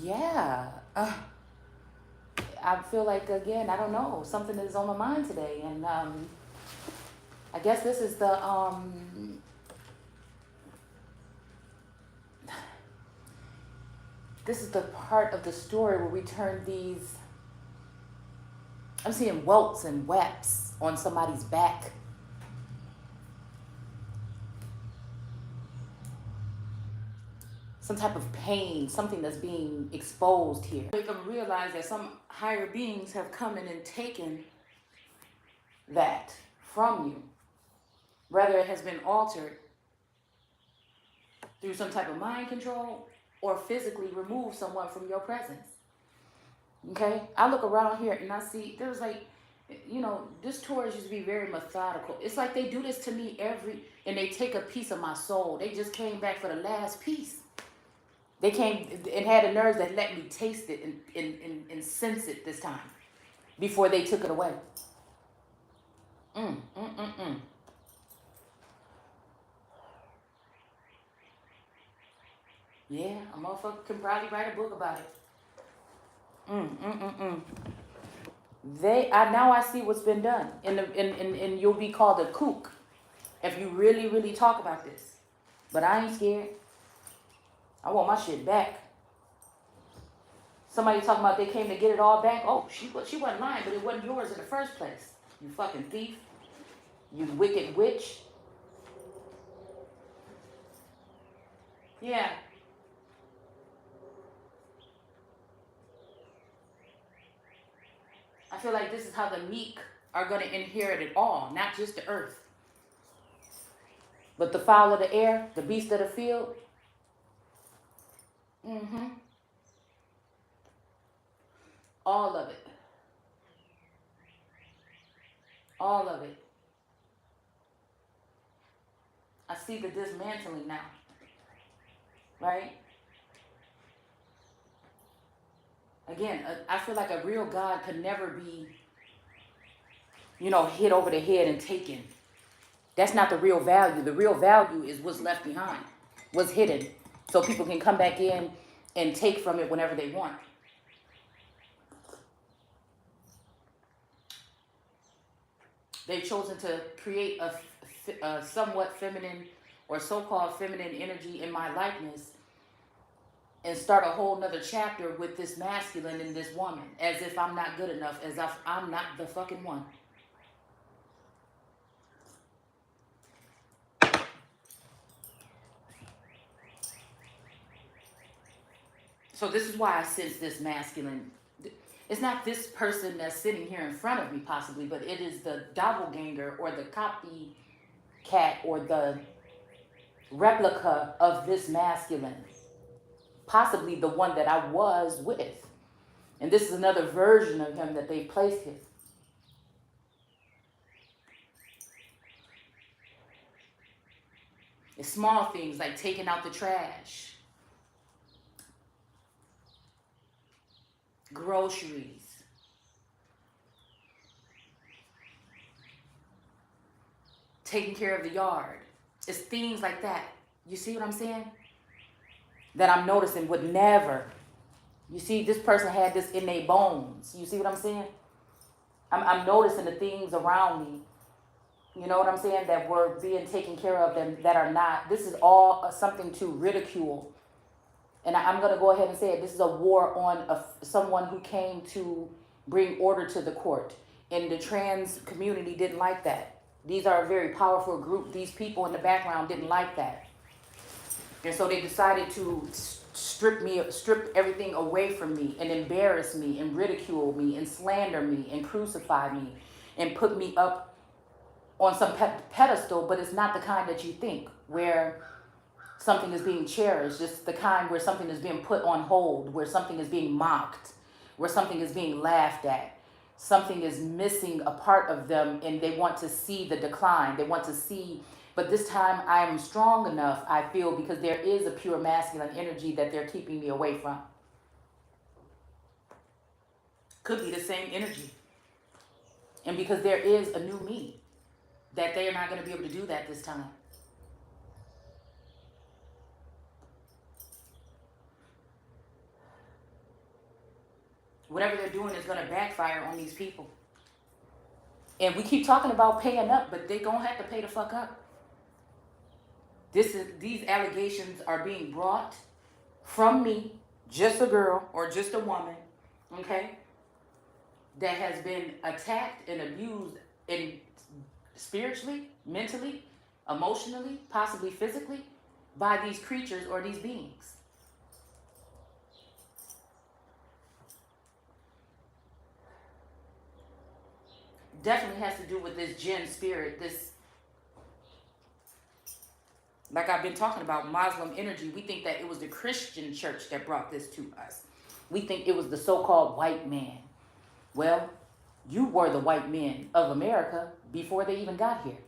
Yeah. I feel like, again, I don't know, something is on my mind today, and I guess this is the part of the story where we turn these. I'm seeing welts and webs on somebody's back. Some type of pain, something that's being exposed here. Wake up and realize that some higher beings have come in and taken that from you. Whether it has been altered through some type of mind control or physically remove someone from your presence. Okay? I look around here and I see there's like, this tourist used to be very methodical. It's like they do this to me and they take a piece of my soul. They just came back for the last piece. They came and had the nerves that let me taste it and sense it this time before they took it away. Mm, mm, mm, mm. Yeah, a motherfucker can probably write a book about it. Mm, mm, mm, mm. Now I see what's been done, and you'll be called a kook if you really, really talk about this. But I ain't scared. I want my shit back. Somebody talking about they came to get it all back. Oh, she wasn't lying, but it wasn't yours in the first place. You fucking thief. You wicked witch. Yeah. I feel like this is how the meek are going to inherit it all, not just the earth, but the fowl of the air, the beast of the field. Mm-hmm. All of it. All of it. I see the dismantling now, right? Again, I feel like a real God could never be, hit over the head and taken. That's not the real value. The real value is what's left behind, what's hidden, so people can come back in and take from it whenever they want. They've chosen to create a somewhat feminine or so-called feminine energy in my likeness and start a whole nother chapter with this masculine and this woman, as if I'm not good enough, as if I'm not the fucking one. So this is why I sense this masculine. It's not this person that's sitting here in front of me possibly, but it is the doppelganger or the copycat or the replica of this masculine. Possibly the one that I was with. And this is another version of him that they placed here. It's small things like taking out the trash, groceries, taking care of the yard. It's things like that. You see what I'm saying? That I'm noticing would never. You see, this person had this in their bones. You see what I'm saying? I'm noticing the things around me. You know what I'm saying? That were being taken care of them that are not. This is all something to ridicule. And I'm going to go ahead and say it. This is a war on someone who came to bring order to the court. And the trans community didn't like that. These are a very powerful group. These people in the background didn't like that. And so they decided to strip everything away from me and embarrass me and ridicule me and slander me and crucify me and put me up on some pedestal, but it's not the kind that you think, where something is being cherished. It's the kind where something is being put on hold, where something is being mocked, where something is being laughed at. Something is missing a part of them and they want to see the decline. They want to see, but this time I am strong enough, I feel, because there is a pure masculine energy that they're keeping me away from. Could be the same energy. And because there is a new me, that they are not going to be able to do that this time. Whatever they're doing is going to backfire on these people. And we keep talking about paying up, but they gonna have to pay the fuck up. These allegations are being brought from me, just a girl or just a woman, okay, that has been attacked and abused and spiritually, mentally, emotionally, possibly physically by these creatures or these beings. Definitely has to do with this jinn spirit, this, like I've been talking about, Muslim energy. We think that it was the Christian church that brought this to us. We think it was the so-called white man. Well, you were the white men of America before they even got here.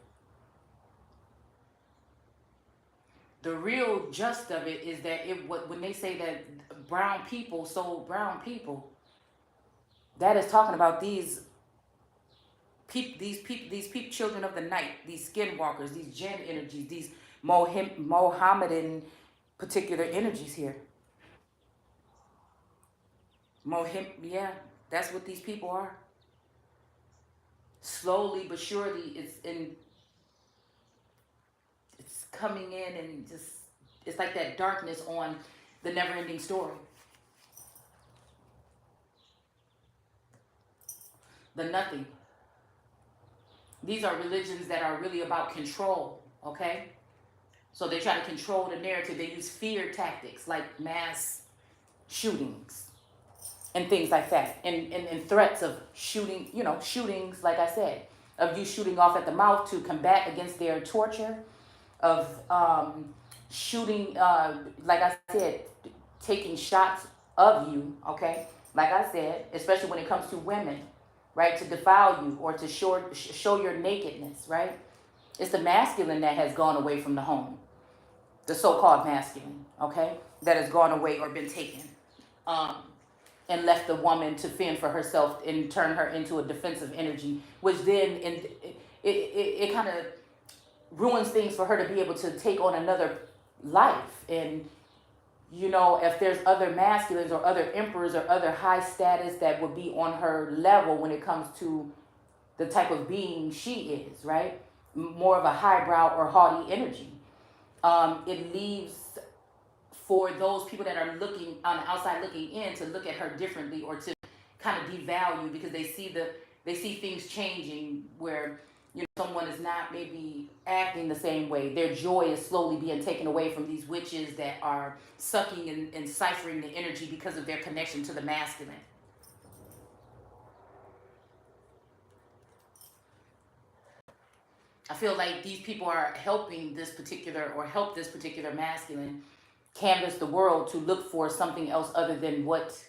The real gist of it is that when they say that brown people sold brown people, that is talking about these children of the night, these skinwalkers, these jinn energies, these Mohammedan particular energies here. Yeah, that's what these people are. Slowly but surely, it's coming in, and just, it's like that darkness on the never-ending story. The nothing. These are religions that are really about control, okay? So they try to control the narrative. They use fear tactics like mass shootings and things like that. And threats of shooting, shootings, like I said, of you shooting off at the mouth to combat against their torture, of shooting, like I said, taking shots of you, okay? Like I said, especially when it comes to women, right? To defile you or to show your nakedness, right? It's the masculine that has gone away from the home. The so-called masculine, okay? That has gone away or been taken. And left the woman to fend for herself and turn her into a defensive energy, which then it kind of ruins things for her to be able to take on another life. And if there's other masculines or other emperors or other high status that would be on her level when it comes to the type of being she is, right? More of a highbrow or haughty energy. It leaves for those people that are looking on the outside looking in to look at her differently or to kind of devalue, because they see things changing where someone is not maybe acting the same way. Their joy is slowly being taken away from these witches that are sucking and ciphering the energy because of their connection to the masculine. I feel like these people are helping this particular masculine canvas the world to look for something else other than what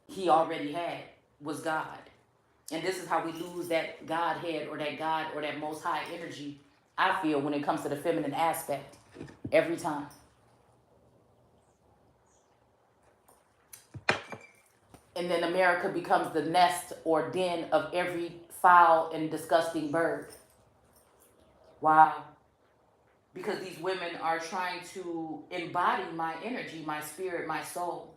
he already had was God. And this is how we lose that Godhead or that God or that most high energy, I feel, when it comes to the feminine aspect, every time. And then America becomes the nest or den of every foul and disgusting bird. Wow. Because these women are trying to embody my energy, my spirit, my soul.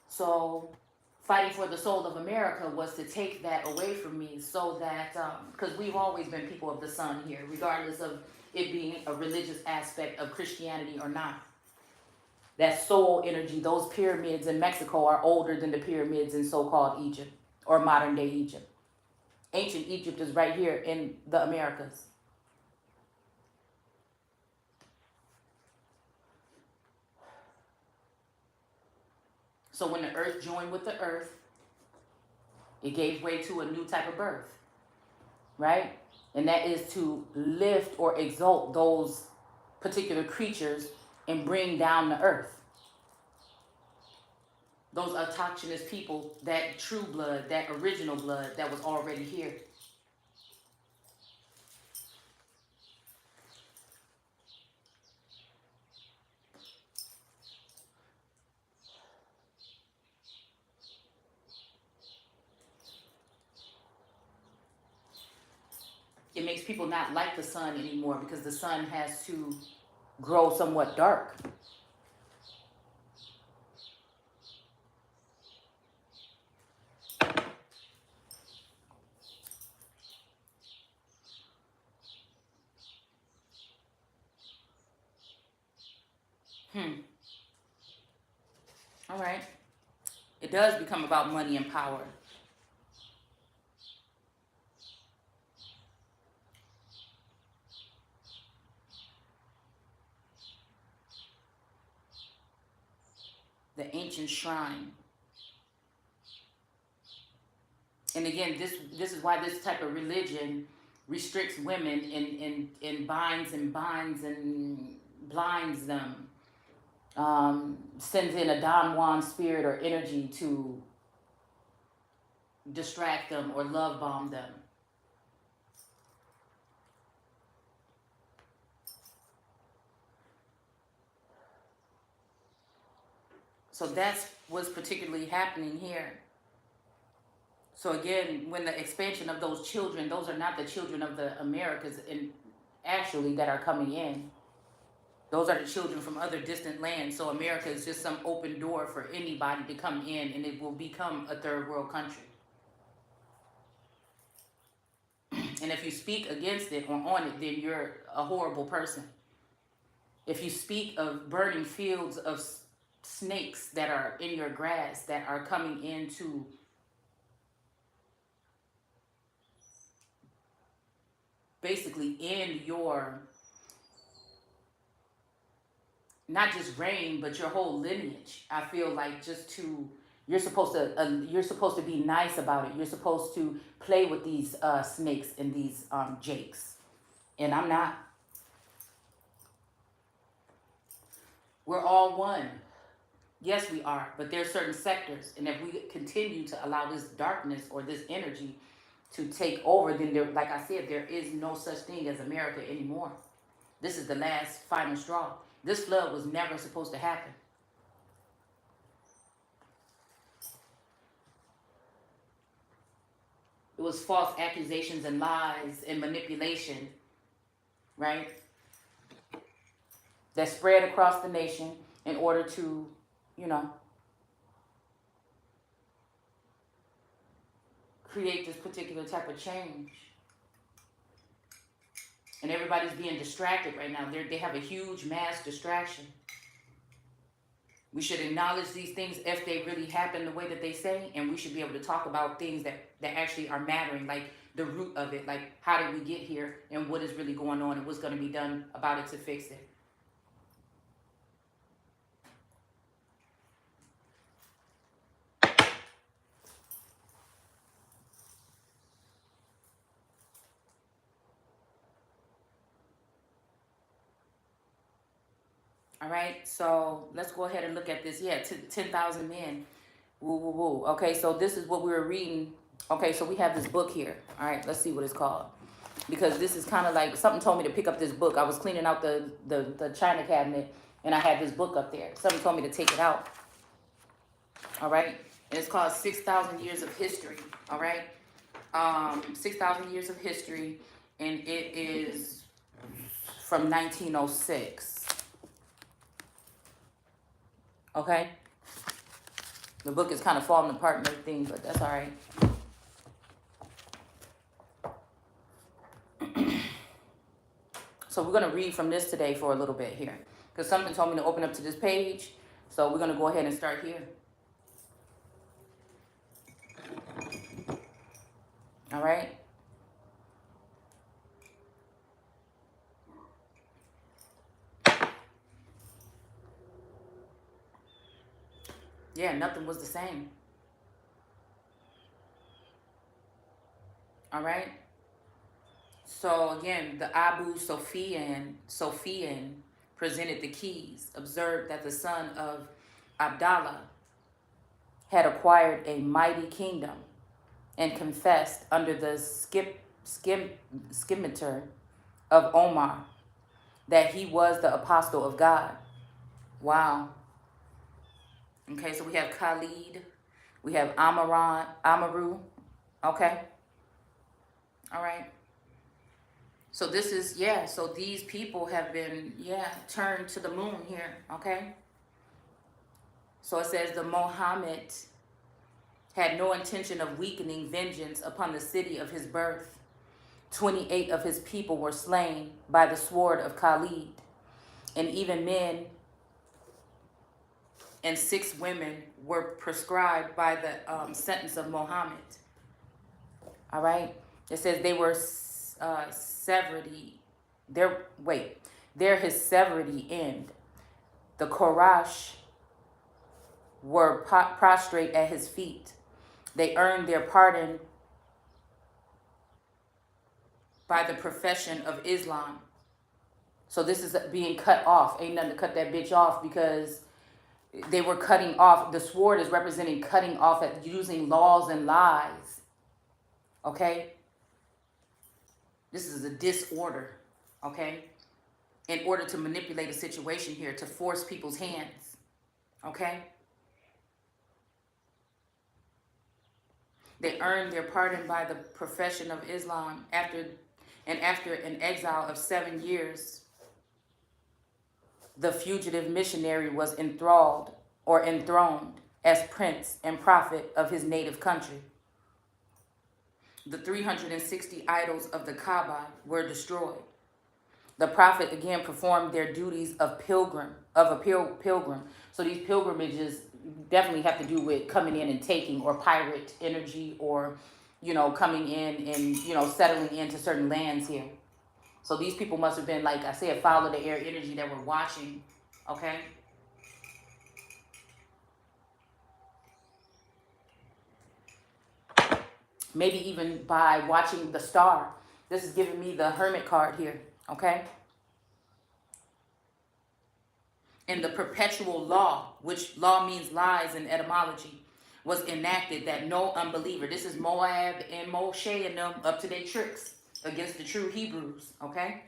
So fighting for the soul of America was to take that away from me, so that, because we've always been people of the sun here, regardless of it being a religious aspect of Christianity or not. That soul energy, those pyramids in Mexico are older than the pyramids in so-called Egypt or modern day Egypt. Ancient Egypt is right here in the Americas. So when the earth joined with the earth, it gave way to a new type of birth, right? And that is to lift or exalt those particular creatures and bring down the earth. Those autochthonous people, that true blood, that original blood that was already here. It makes people not like the sun anymore because the sun has to grow somewhat dark. All right. It does become about money and power. The ancient shrine. And again, this is why this type of religion restricts women and binds and binds and blinds them. Sends in a Don Juan spirit or energy to distract them or love bomb them. So that's what's particularly happening here. So again, when the expansion of those children, those are not the children of the Americas in actually that are coming in. Those are the children from other distant lands. So America is just some open door for anybody to come in, and it will become a third world country. And if you speak against it or on it, then you're a horrible person. If you speak of burning fields of snakes that are in your grass that are coming into basically end your, not just reign, but your whole lineage, I feel like just to, you're supposed to be nice about it. You're supposed to play with these snakes and these jakes, and I'm not. We're all one. Yes, we are, but there's certain sectors, and if we continue to allow this darkness or this energy to take over, then there, like I said, there is no such thing as America anymore. This is the last final straw. This flood was never supposed to happen. It was false accusations and lies and manipulation, right? That spread across the nation in order to, create this particular type of change. And everybody's being distracted right now. They have a huge mass distraction. We should acknowledge these things if they really happen the way that they say, and we should be able to talk about things that actually are mattering, like the root of it, like how did we get here and what is really going on and what's going to be done about it to fix it. All right, so let's go ahead and look at this. Yeah, 10,000 men. Woo, woo, woo. Okay, so this is what we were reading. Okay, so we have this book here. All right, let's see what it's called. Because this is kind of like, something told me to pick up this book. I was cleaning out the china cabinet, and I had this book up there. Something told me to take it out. All right, and it's called 6,000 Years of History. All right, 6,000 Years of History, and it is from 1906. Okay, the book is kind of falling apart and everything, but that's all right. So we're going to read from this today for a little bit here, because something told me to open up to this page. So we're going to go ahead and start here. All right. Yeah, nothing was the same. All right. So again, the Abu Sophian presented the keys, observed that the son of Abdallah had acquired a mighty kingdom, and confessed under the scimitar of Omar that he was the apostle of God. Wow. Okay, so we have Khalid, we have Amaru. Okay. All right. So this is, so these people have been, turned to the moon here, okay? So it says the Mohammed had no intention of weakening vengeance upon the city of his birth. 28 of his people were slain by the sword of Khalid, and even men and 6 women were prescribed by the sentence of Muhammad. All right. It says they were severity. There his severity end. The Quraysh were prostrate at his feet. They earned their pardon by the profession of Islam. So this is being cut off. Ain't nothing to cut that bitch off, because they were cutting off. The sword is representing cutting off at using laws and lies. Okay? This is a disorder. Okay? In order to manipulate a situation here, to force people's hands. Okay? They earned their pardon by the profession of Islam after an exile of 7 years. The fugitive missionary was enthralled or enthroned as prince and prophet of his native country. The 360 idols of the Kaaba were destroyed. The prophet again performed their duties of a pilgrim. So these pilgrimages definitely have to do with coming in and taking, or pirate energy, or, coming in and, settling into certain lands here. So these people must have been, like I said, follow the air energy that were watching, okay? Maybe even by watching the star. This is giving me the hermit card here, okay? And the perpetual law, which law means lies in etymology, was enacted that no unbeliever, this is Moab and Moshe and them up to their tricks against the true Hebrews, okay?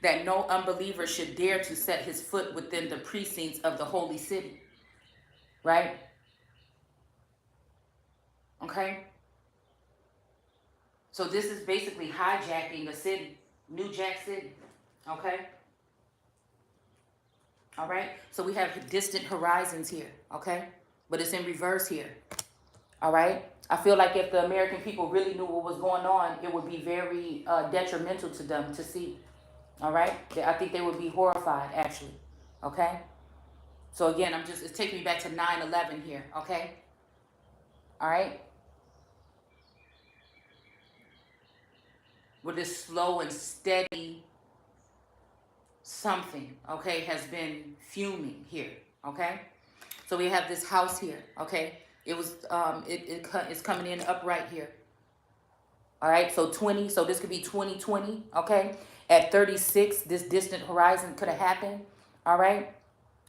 That no unbeliever should dare to set his foot within the precincts of the holy city, right? Okay? So this is basically hijacking a city, New Jack City, okay? All right? So we have distant horizons here, okay? But it's in reverse here, all right? I feel like if the American people really knew what was going on, it would be very detrimental to them to see, all right? I think they would be horrified, actually, okay? So again, it's taking me back to 9/11 here, okay? All right? With this slow and steady something, okay, has been fuming here, okay? So we have this house here, okay? It was, it's coming in upright here. All right, so 20, so this could be 2020, okay? At 36, this distant horizon could have happened, all right?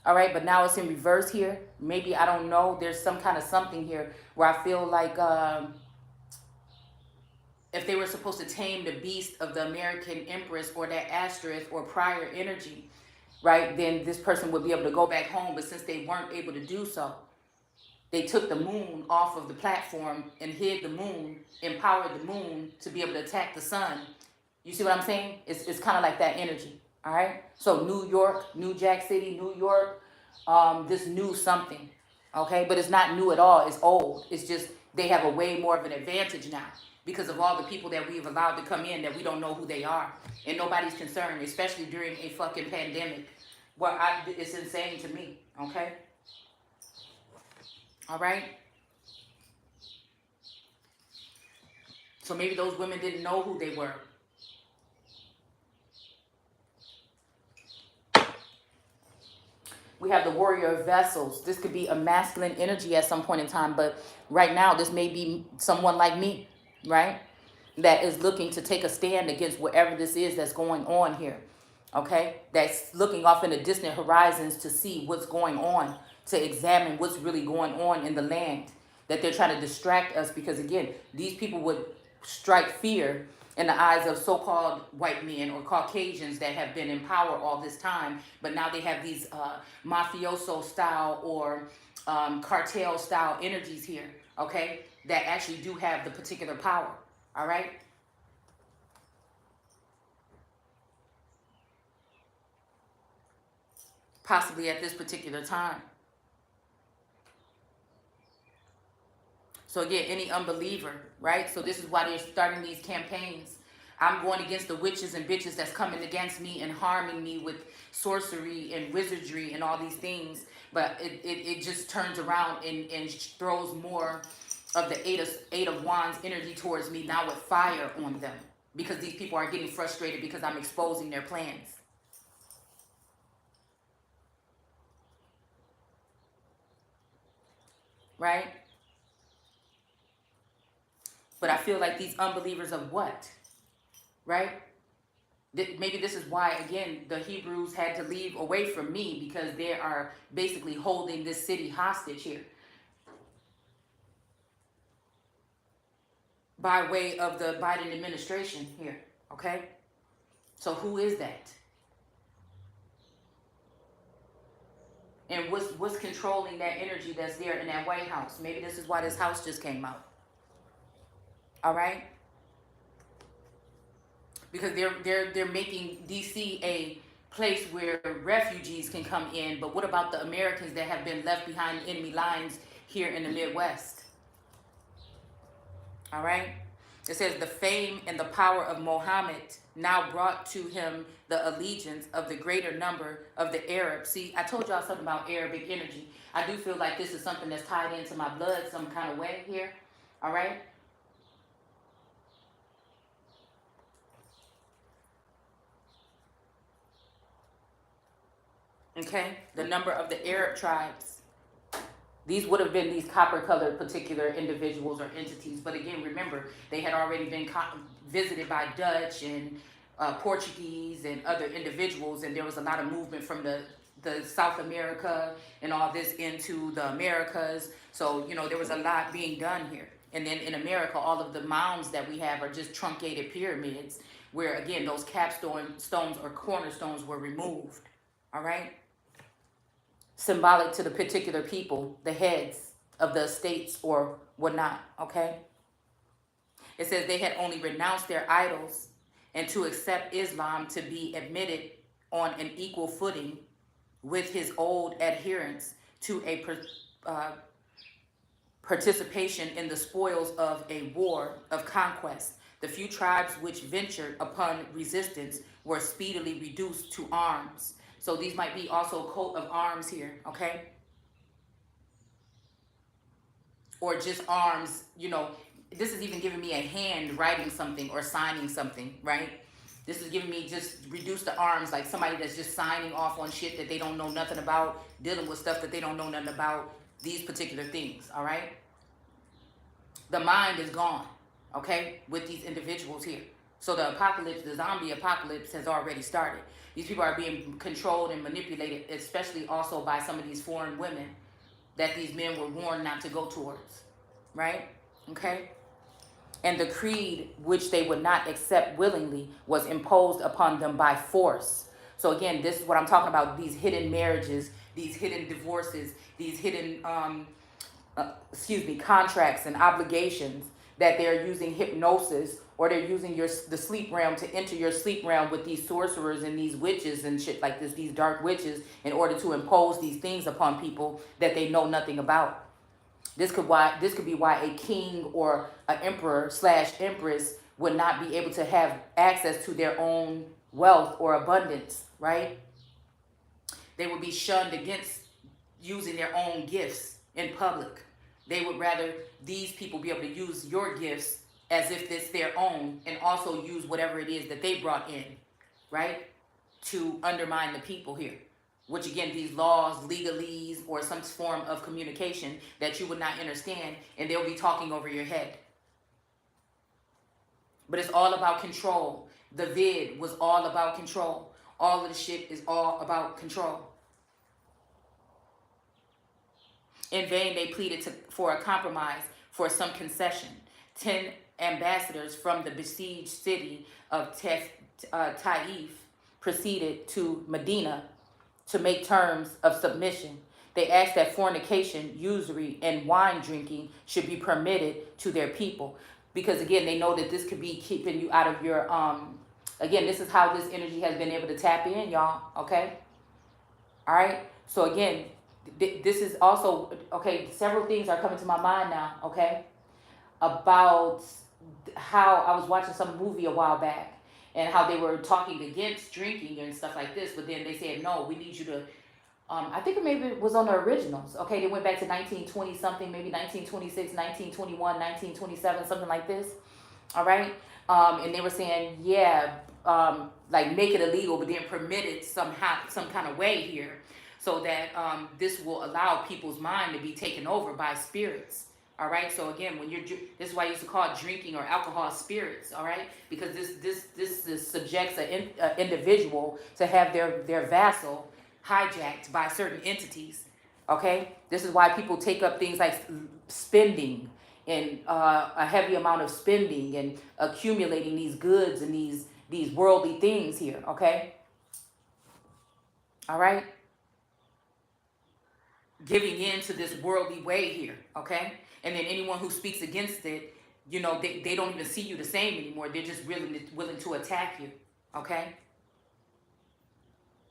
All right, but now it's in reverse here. Maybe, I don't know, there's some kind of something here where I feel like if they were supposed to tame the beast of the American Empress or that asterisk or prior energy, right, then this person would be able to go back home. But since they weren't able to do so, they took the moon off of the platform and hid the moon, empowered the moon to be able to attack the sun. You see what I'm saying? It's kind of like that energy, all right? So New York, New Jack City, New York, this new something, okay? But it's not new at all. It's old. It's just they have a way more of an advantage now because of all the people that we've allowed to come in that we don't know who they are. And nobody's concerned, especially during a fucking pandemic. Well, it's insane to me, okay? All right? So maybe those women didn't know who they were. We have the warrior of vessels. This could be a masculine energy at some point in time, but right now this may be someone like me, right? That is looking to take a stand against whatever this is that's going on here, okay? That's looking off in the distant horizons to see what's going on, to examine what's really going on in the land, that they're trying to distract us because, again, these people would strike fear in the eyes of so-called white men or Caucasians that have been in power all this time, but now they have these mafioso style or cartel style energies here, okay, that actually do have the particular power, all right? Possibly at this particular time. So again, any unbeliever, right? So this is why they're starting these campaigns I'm going against the witches and bitches that's coming against me and harming me with sorcery and wizardry and all these things. But it just turns around and throws more of the eight of wands energy towards me now with fire on them, because these people are getting frustrated because I'm exposing their plans. Right? But I feel like these unbelievers of what? Right? Maybe this is why, again, the Hebrews had to leave away from me, because they are basically holding this city hostage here by way of the Biden administration here. Okay? So who is that? And what's controlling that energy that's there in that White House? Maybe this is why this house just came out. All right? Because they're making DC a place where refugees can come in, but what about the Americans that have been left behind enemy lines here in the Midwest? All right? It says the fame and the power of Mohammed now brought to him the allegiance of the greater number of the Arabs. See, I told y'all something about Arabic energy. I do feel like this is something that's tied into my blood some kind of way here. All right? Okay? The number of the Arab tribes. These would have been these copper-colored particular individuals or entities. But again, remember, they had already been visited by Dutch and Portuguese and other individuals, and there was a lot of movement from the South America and all this into the Americas. So, there was a lot being done here. And then in America, all of the mounds that we have are just truncated pyramids where, again, those capstone stones or cornerstones were removed. All right? Symbolic to the particular people, the heads of the estates or whatnot, okay? It says they had only renounced their idols and to accept Islam to be admitted on an equal footing with his old adherents to a participation in the spoils of a war of conquest. The few tribes which ventured upon resistance were speedily reduced to arms. So these might be also a coat of arms here, okay? Or just arms, this is even giving me a hand writing something or signing something, right? This is giving me just reduce the arms, like somebody that's just signing off on shit that they don't know nothing about, dealing with stuff that they don't know nothing about, these particular things, all right? The mind is gone, okay, with these individuals here. So the apocalypse, the zombie apocalypse has already started. These people are being controlled and manipulated, especially also by some of these foreign women that these men were warned not to go towards, right? Okay? And the creed which they would not accept willingly was imposed upon them by force. So again, this is what I'm talking about, these hidden marriages, these hidden divorces, these hidden, contracts and obligations that they're using hypnosis, or they're using the sleep realm to enter your sleep realm with these sorcerers and these witches and shit like this, these dark witches, in order to impose these things upon people that they know nothing about. This could be why a king or an emperor / empress would not be able to have access to their own wealth or abundance, right? They would be shunned against using their own gifts in public. They would rather these people be able to use your gifts as if it's their own, and also use whatever it is that they brought in, right? To undermine the people here. Which again, these laws, legalese, or some form of communication that you would not understand, and they'll be talking over your head. But it's all about control. The vid was all about control. All of the shit is all about control. In vain, they pleaded for a compromise, for some concession. 10 ambassadors from the besieged city of Taif proceeded to Medina to make terms of submission. They asked that fornication, usury, and wine drinking should be permitted to their people. Because again, they know that this could be keeping you out of your, again, this is how this energy has been able to tap in, y'all, okay? All right? So again, this is also, okay, several things are coming to my mind now, okay? About how I was watching some movie a while back, and how they were talking against drinking and stuff like this, but then they said, no, we need you to, I think maybe it was on the originals. Okay, they went back to 1920 something, maybe 1926, 1921, 1927, something like this. All right. And they were saying, yeah, like make it illegal, but then permit it somehow, some kind of way here, so that this will allow people's mind to be taken over by spirits. All right. So again, when this is why I used to call it drinking or alcohol spirits. All right, because this subjects an individual to have their vassal hijacked by certain entities. Okay, this is why people take up things like spending, and a heavy amount of spending and accumulating these goods and these worldly things here. Okay, all right, giving in to this worldly way here. Okay, and then anyone who speaks against it, they don't even see you the same anymore. They're just really willing to attack you. Okay.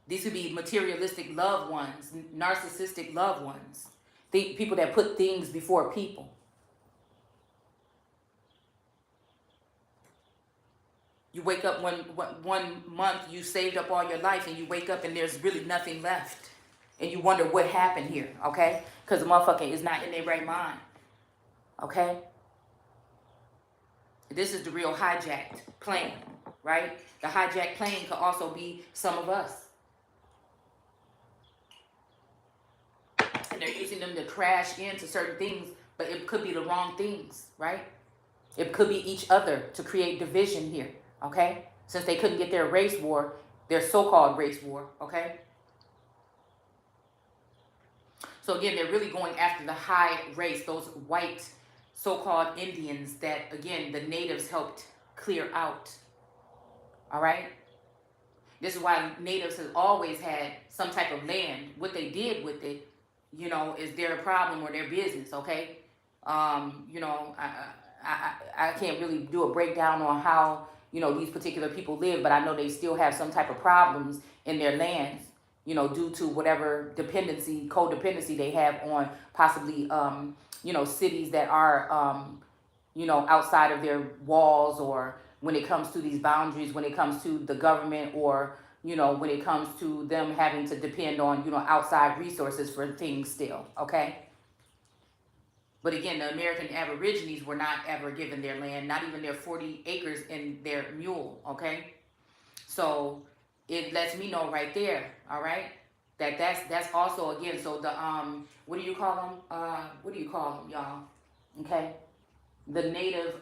These could be materialistic loved ones, narcissistic loved ones, people that put things before people. You wake up one month, you saved up all your life, and you wake up and there's really nothing left. And you wonder what happened here, okay? Because the motherfucker is not in their right mind, okay? This is the real hijacked plane, right? The hijacked plane could also be some of us. And they're using them to crash into certain things, but it could be the wrong things, right? It could be each other to create division here, okay? Since they couldn't get their race war, their so-called race war, okay? So again, they're really going after the high race, those white so-called Indians that, again, the natives helped clear out, all right? This is why natives have always had some type of land. What they did with it, is their problem or their business, okay? I can't really do a breakdown on how, these particular people live, but I know they still have some type of problems in their lands, due to whatever codependency they have on possibly, cities that are, outside of their walls, or when it comes to these boundaries, when it comes to the government, or when it comes to them having to depend on, outside resources for things still, okay? But again, the American Aborigines were not ever given their land, not even their 40 acres in their mule, okay? So it lets me know right there, all right, that's also, again, so the, what do you call them, y'all? Okay? The native,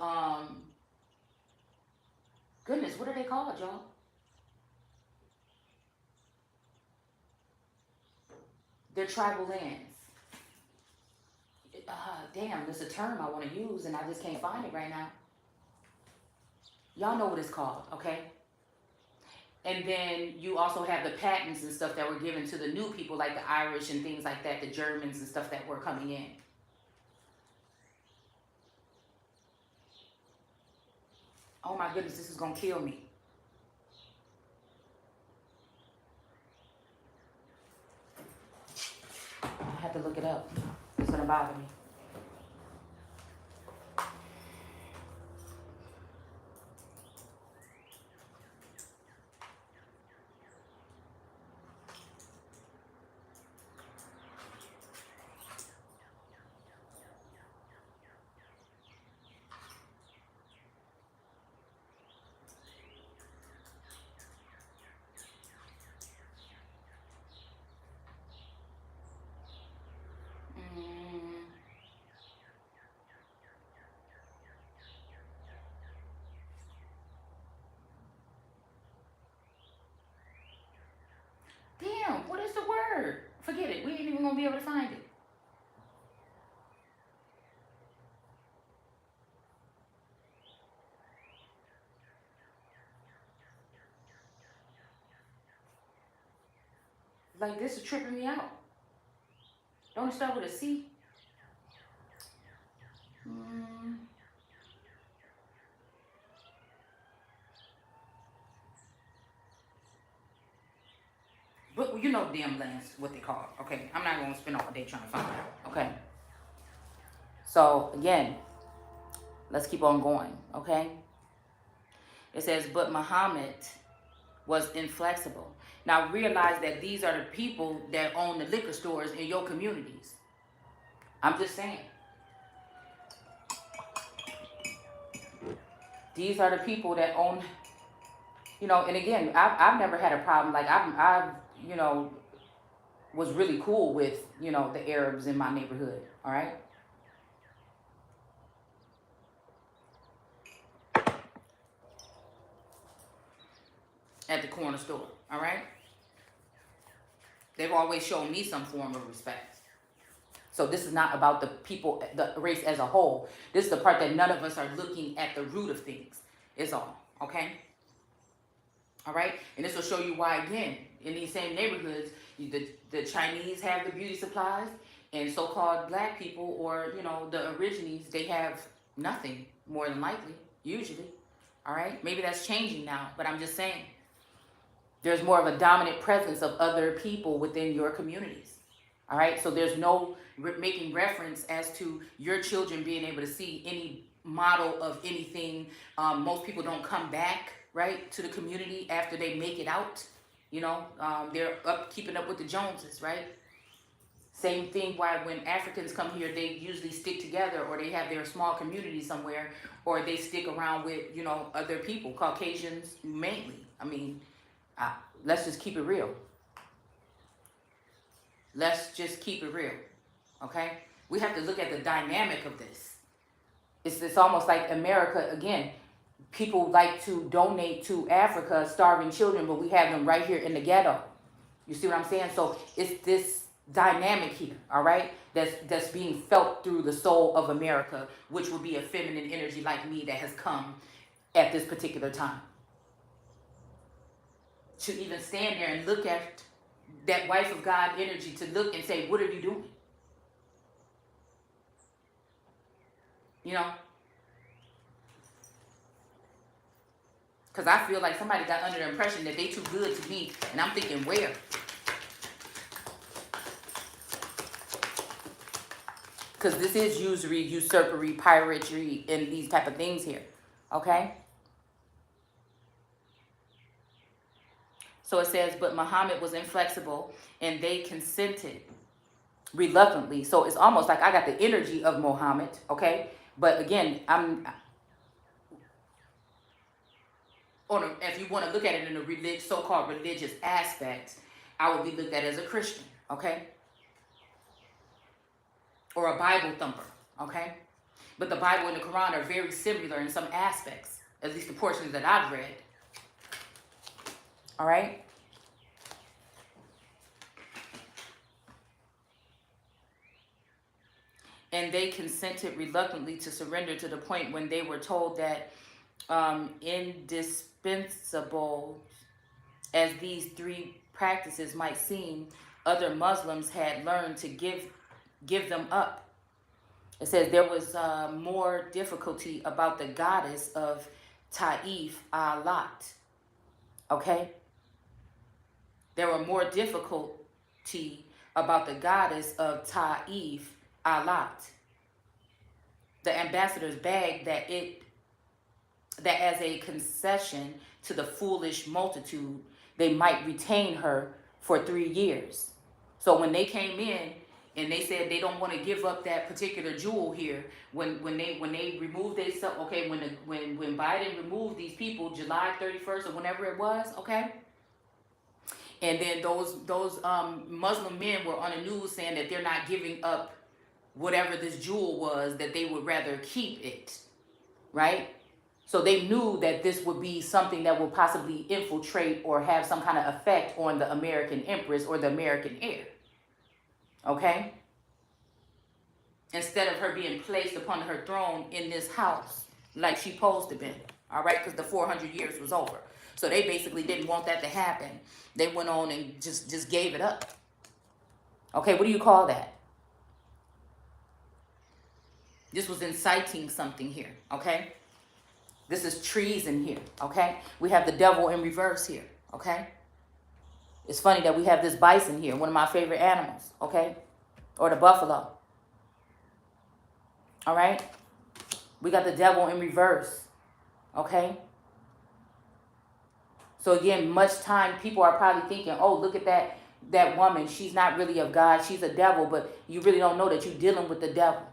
goodness, what are they called, y'all? Their tribal lands. Damn, there's a term I want to use and I just can't find it right now. Y'all know what it's called, okay? And then you also have the patents and stuff that were given to the new people, like the Irish and things like that, the Germans and stuff that were coming in. Oh my goodness, this is gonna kill me. I have to look it up. It's gonna bother me. Damn, what is the word? Forget it. We ain't even gonna be able to find it. Like, this is tripping me out. Don't it start with a C? But you know damn lands what they call it, okay? I'm not gonna spend all day trying to find it out, okay? So again, Let's keep on going, okay? It says, but Muhammad was inflexible. Now realize that these are the people that own the liquor stores in your communities. I'm just saying. These are the people that own, you know, and again, I've never had a problem. Like I've, you know, was really cool with, you know, the Arabs in my neighborhood, all right? At the corner store, all right? They've always shown me some form of respect. So this is not about the people, the race as a whole. This is the part that none of us are looking at the root of things, is all, okay? All right? And this will show you why, again, in these same neighborhoods, the Chinese have the beauty supplies, and so-called black people, or, you know, the origines, they have nothing, more than likely, usually. All right? Maybe that's changing now, but I'm just saying. There's more of a dominant presence of other people within your communities. All right? So there's no making reference as to your children being able to see any model of anything. Most people don't come back, right, to the community after they make it out. You know, they're keeping up with the Joneses, right? Same thing why when Africans come here, they usually stick together, or they have their small community somewhere, or they stick around with, you know, other people, Caucasians mainly. I mean, let's just keep it real. Let's just keep it real, okay? We have to look at the dynamic of this. It's almost like America, again, people like to donate to Africa, starving children, but we have them right here in the ghetto. You see what I'm saying? So it's this dynamic here, all right, that's being felt through the soul of America, which will be a feminine energy like me that has come at this particular time. To even stand there and look at that wife of God energy, to look and say, what are you doing? You know? Because I feel like somebody got under the impression that they too good to me, and I'm thinking, where? Because this is usury, usurpery, piratery, and these type of things here, okay? So it says, but Muhammad was inflexible, and they consented reluctantly. So it's almost like I got the energy of Muhammad, okay? But again, if you want to look at it in a so-called religious aspect, I would be looked at as a Christian, okay? Or a Bible thumper, okay? But the Bible and the Quran are very similar in some aspects, at least the portions that I've read. All right? And they consented reluctantly to surrender to the point when they were told that indispensable as these three practices might seem, other Muslims had learned to give them up. It says there was more difficulty about the goddess of Ta'if Alat. Okay? There were more difficulty about the goddess of Ta'if Alat. The ambassadors begged that as a concession to the foolish multitude, they might retain her for 3 years. So when they came in and they said they don't want to give up that particular jewel here, when they removed themselves, okay, when Biden removed these people July 31st or whenever it was, okay, and then those Muslim men were on the news saying that they're not giving up whatever this jewel was, that they would rather keep it, right? So they knew that this would be something that would possibly infiltrate or have some kind of effect on the American empress or the American heir. Okay? Instead of her being placed upon her throne in this house like she supposed to be. All right? Because the 400 years was over. So they basically didn't want that to happen. They went on and just gave it up. Okay, what do you call that? This was inciting something here, okay? This is treason here, okay? We have the devil in reverse here, okay? It's funny that we have this bison here, one of my favorite animals, okay? Or the buffalo. All right? We got the devil in reverse. Okay? So again, much time people are probably thinking, oh, look at that woman. She's not really of God. She's a devil, but you really don't know that you're dealing with the devil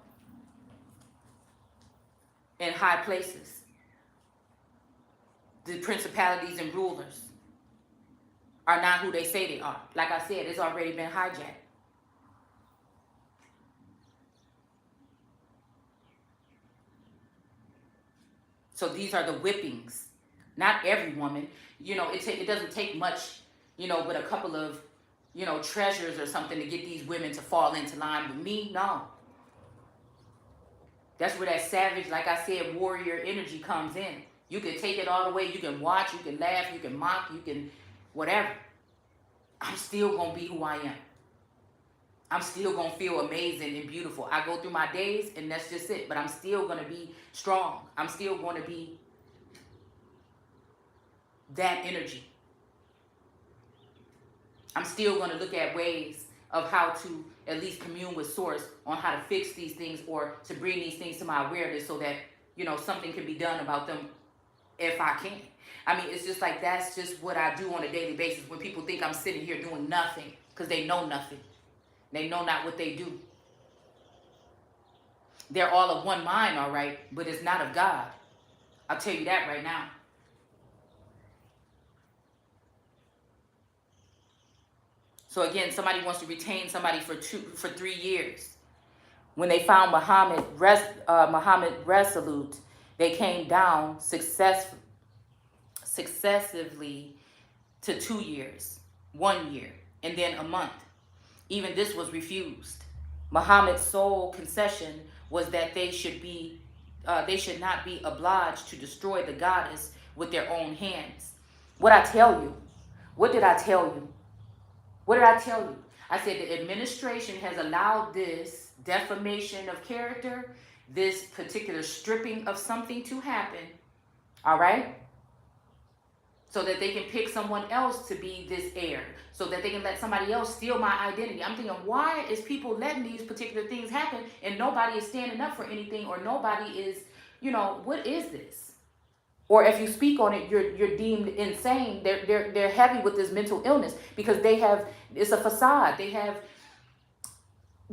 in high places. The principalities and rulers are not who they say they are. Like I said, it's already been hijacked. So these are the whippings. Not every woman. It doesn't take much, but a couple of, treasures or something to get these women to fall into line with me. No. That's where that savage, like I said, warrior energy comes in. You can take it all the way. You can watch. You can laugh. You can mock. You can whatever. I'm still going to be who I am. I'm still going to feel amazing and beautiful. I go through my days and that's just it. But I'm still going to be strong. I'm still going to be that energy. I'm still going to look at ways of how to at least commune with source on how to fix these things or to bring these things to my awareness so that, something can be done about them if I can. I mean, it's just like that's just what I do on a daily basis when people think I'm sitting here doing nothing because they know nothing. They know not what they do. They're all of one mind, all right, but it's not of God. I'll tell you that right now. So again, somebody wants to retain somebody for 3 years. When they found Muhammad resolute, they came down successively to 2 years, 1 year, and then a month. Even this was refused. Muhammad's sole concession was that they should not be obliged to destroy the goddess with their own hands. What I tell you? What did I tell you? What did I tell you? I said the administration has allowed this defamation of character, this particular stripping of something to happen, all right? So that they can pick someone else to be this heir, so that they can let somebody else steal my identity. I'm thinking, why is people letting these particular things happen and nobody is standing up for anything or nobody is, what is this? Or if you speak on it, you're deemed insane. They're heavy with this mental illness because it's a facade. They have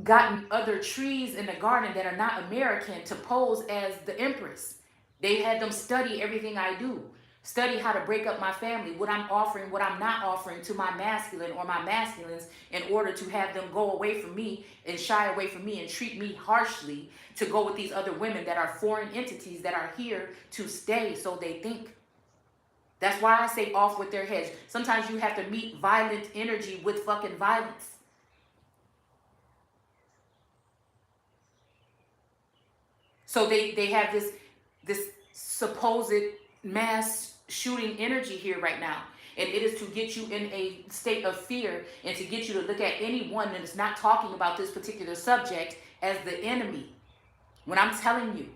gotten other trees in the garden that are not American to pose as the empress. They had them study everything I do. Study how to break up my family, what I'm offering, what I'm not offering to my masculine or my masculines in order to have them go away from me and shy away from me and treat me harshly to go with these other women that are foreign entities that are here to stay, so they think. That's why I say off with their heads. Sometimes you have to meet violent energy with fucking violence. So they have this supposed mass shooting energy here right now, and it is to get you in a state of fear and to get you to look at anyone that is not talking about this particular subject as the enemy, when I'm telling you,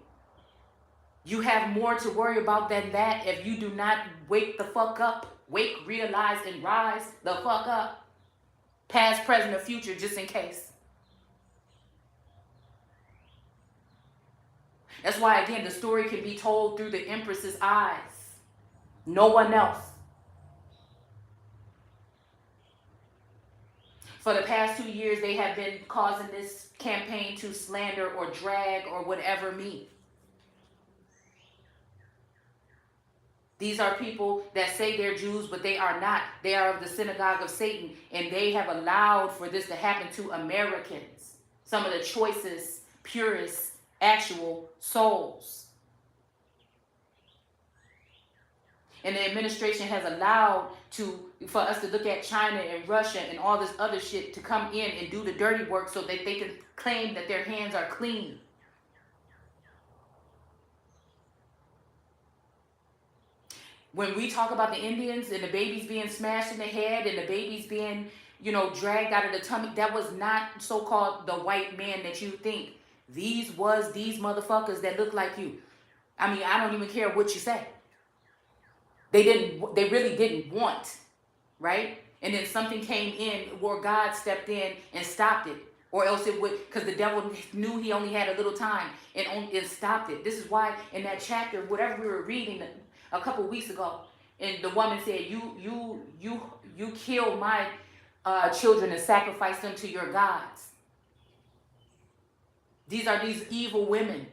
you have more to worry about than that if you do not wake the fuck up. Wake, realize, and rise the fuck up. Past, present, or future, just in case. That's why, again, the story can be told through the Empress's eyes. No one else. For the past 2 years, they have been causing this campaign to slander or drag or whatever me. These are people that say they're Jews, but they are not. They are of the synagogue of Satan, and they have allowed for this to happen to Americans, some of the choicest, purest, actual souls. And the administration has allowed for us to look at China and Russia and all this other shit to come in and do the dirty work so that they can claim that their hands are clean. When we talk about the Indians and the babies being smashed in the head and the babies being, dragged out of the tummy, that was not so-called the white man that you think. These motherfuckers that look like you. I mean, I don't even care what you say. They really didn't want, right? And then something came in where God stepped in and stopped it. Or else it would, because the devil knew he only had a little time and stopped it. This is why in that chapter, whatever we were reading a couple weeks ago, and the woman said, you kill my children and sacrifice them to your gods. These are these evil women.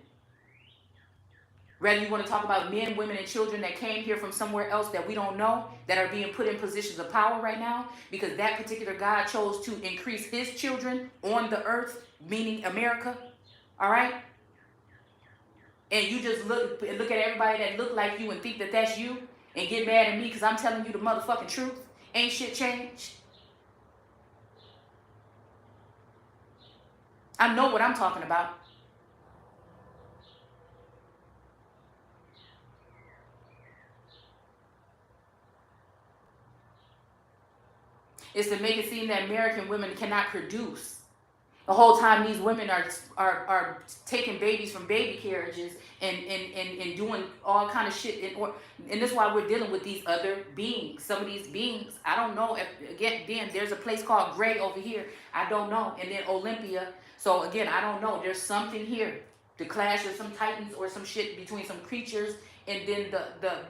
Whether you want to talk about men, women, and children that came here from somewhere else that we don't know, that are being put in positions of power right now, because that particular God chose to increase his children on the earth, meaning America. All right? And you just look at everybody that look like you and think that that's you and get mad at me because I'm telling you the motherfucking truth. Ain't shit changed. I know what I'm talking about. Is to make it seem that American women cannot produce. The whole time these women are taking babies from baby carriages and doing all kind of shit. And that's why we're dealing with these other beings. Some of these beings, I don't know. Again, there's a place called Gray over here. I don't know. And then Olympia. So again, I don't know. There's something here. The clash of some titans or some shit between some creatures and then the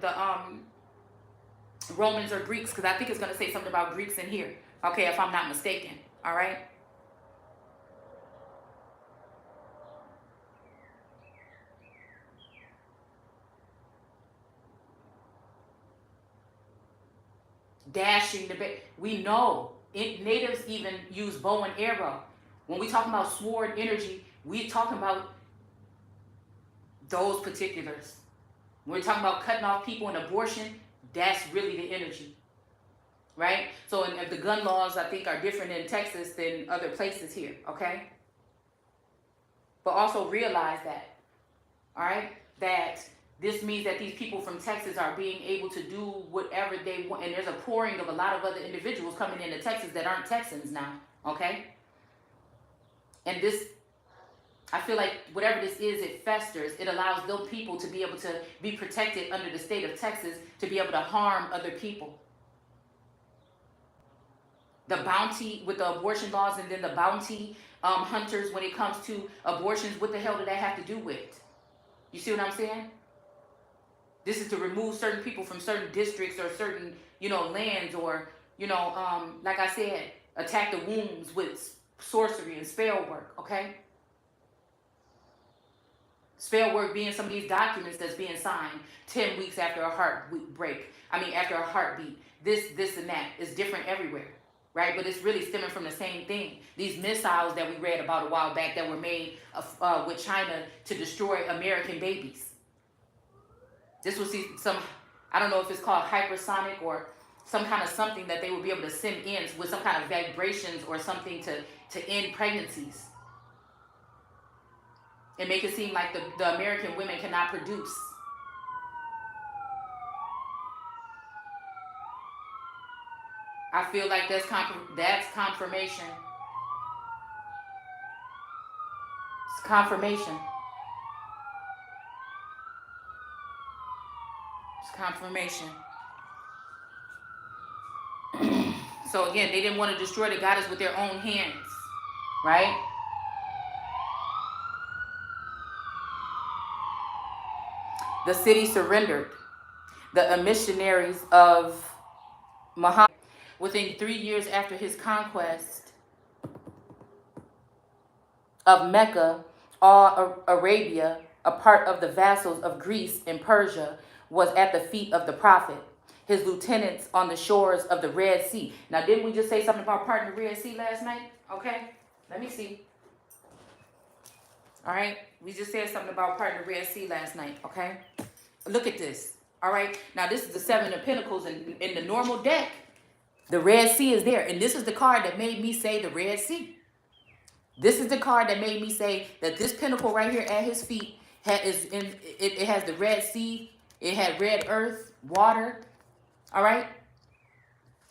Romans or Greeks, because I think it's going to say something about Greeks in here. Okay, if I'm not mistaken. All right. Dashing the we know natives even use bow and arrow. When we talking about sword energy, we talking about those particulars. When we're talking about cutting off people and abortion, that's really the energy, right? So and the gun laws, I think, are different in Texas than other places here, okay? But also realize that, all right, that this means that these people from Texas are being able to do whatever they want. And there's a pouring of a lot of other individuals coming into Texas that aren't Texans now, okay? And this, I feel like whatever this is, it festers. It allows those people to be able to be protected under the state of Texas to be able to harm other people. The bounty with the abortion laws and then the bounty hunters when it comes to abortions, what the hell do that have to do with? You see what I'm saying? This is to remove certain people from certain districts or certain, lands or, like I said, attack the wombs with sorcery and spell work, okay? Spell work being some of these documents that's being signed 10 weeks after a heartbeat. After a heartbeat. This, and that is different everywhere, right? But it's really stemming from the same thing. These missiles that we read about a while back that were made with China to destroy American babies. This was some, I don't know if it's called hypersonic or some kind of something that they would be able to send in with some kind of vibrations or something to end pregnancies. And make it seem like the American women cannot produce. I feel like that's confirmation. It's confirmation. Confirmation. So again, they didn't want to destroy the goddess with their own hands, right? The city surrendered. The missionaries of Muhammad, within 3 years after his conquest of Mecca, all Arabia, a part of the vassals of Greece and Persia, was at the feet of the prophet, his lieutenants on the shores of the Red Sea. Now, didn't we just say something about parting the Red Sea last night? Okay, let me see. All right, we just said something about parting the Red Sea last night, okay? Look at this, all right? Now, this is the Seven of Pentacles in the normal deck. The Red Sea is there, and this is the card that made me say the Red Sea. This is the card that made me say that this pentacle right here at his feet it has the Red Sea. It had red earth, water, all right?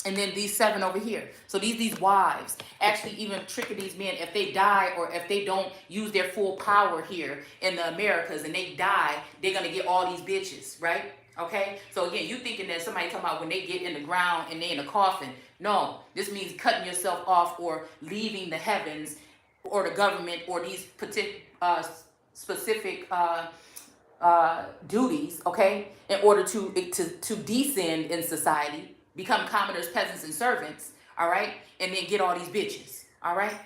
And then these 7 over here. So these wives actually even tricking these men. If they die or if they don't use their full power here in the Americas and they die, they're going to get all these bitches, right? Okay? So again, you thinking that somebody talking about when they get in the ground and they in a coffin. No, this means cutting yourself off or leaving the heavens or the government or these specific duties, okay, in order to descend in society, become commoners, peasants, and servants, all right, and then get all these bitches, all right.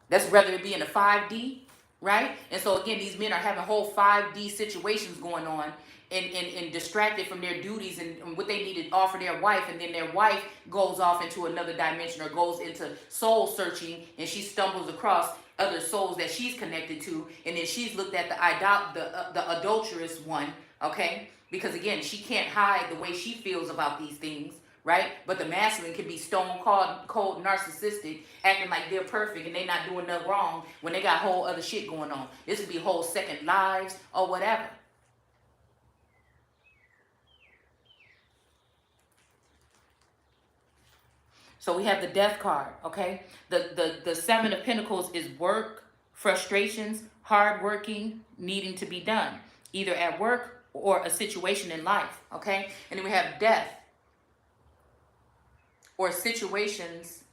That's whether it be in a 5D, right? And so again, these men are having whole 5D situations going on and distracted from their duties and what they need to offer their wife, and then their wife goes off into another dimension or goes into soul searching, and she stumbles across other souls that she's connected to, and then she's looked at the adulterous one, okay? Because again, she can't hide the way she feels about these things, right? But the masculine can be stone cold, narcissistic, acting like they're perfect and they're not doing nothing wrong when they got whole other shit going on. This could be whole second lives or whatever. So we have the death card, okay? The Seven of Pentacles is work, frustrations, hard working, needing to be done, either at work or a situation in life, okay? And then we have death, or situations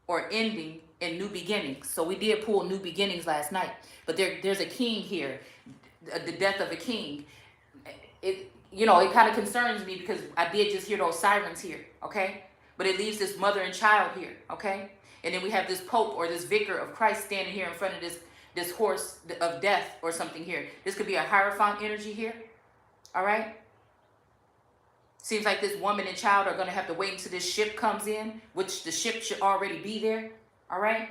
or ending in new beginnings. So we did pull new beginnings last night, but there's a king here, the death of a king. It kind of concerns me because I did just hear those sirens here, okay? But it leaves this mother and child here, okay? And then we have this pope or this vicar of Christ standing here in front of this horse of death or something here. This could be a Hierophant energy here, all right? Seems like this woman and child are going to have to wait until this ship comes in, which the ship should already be there. All right?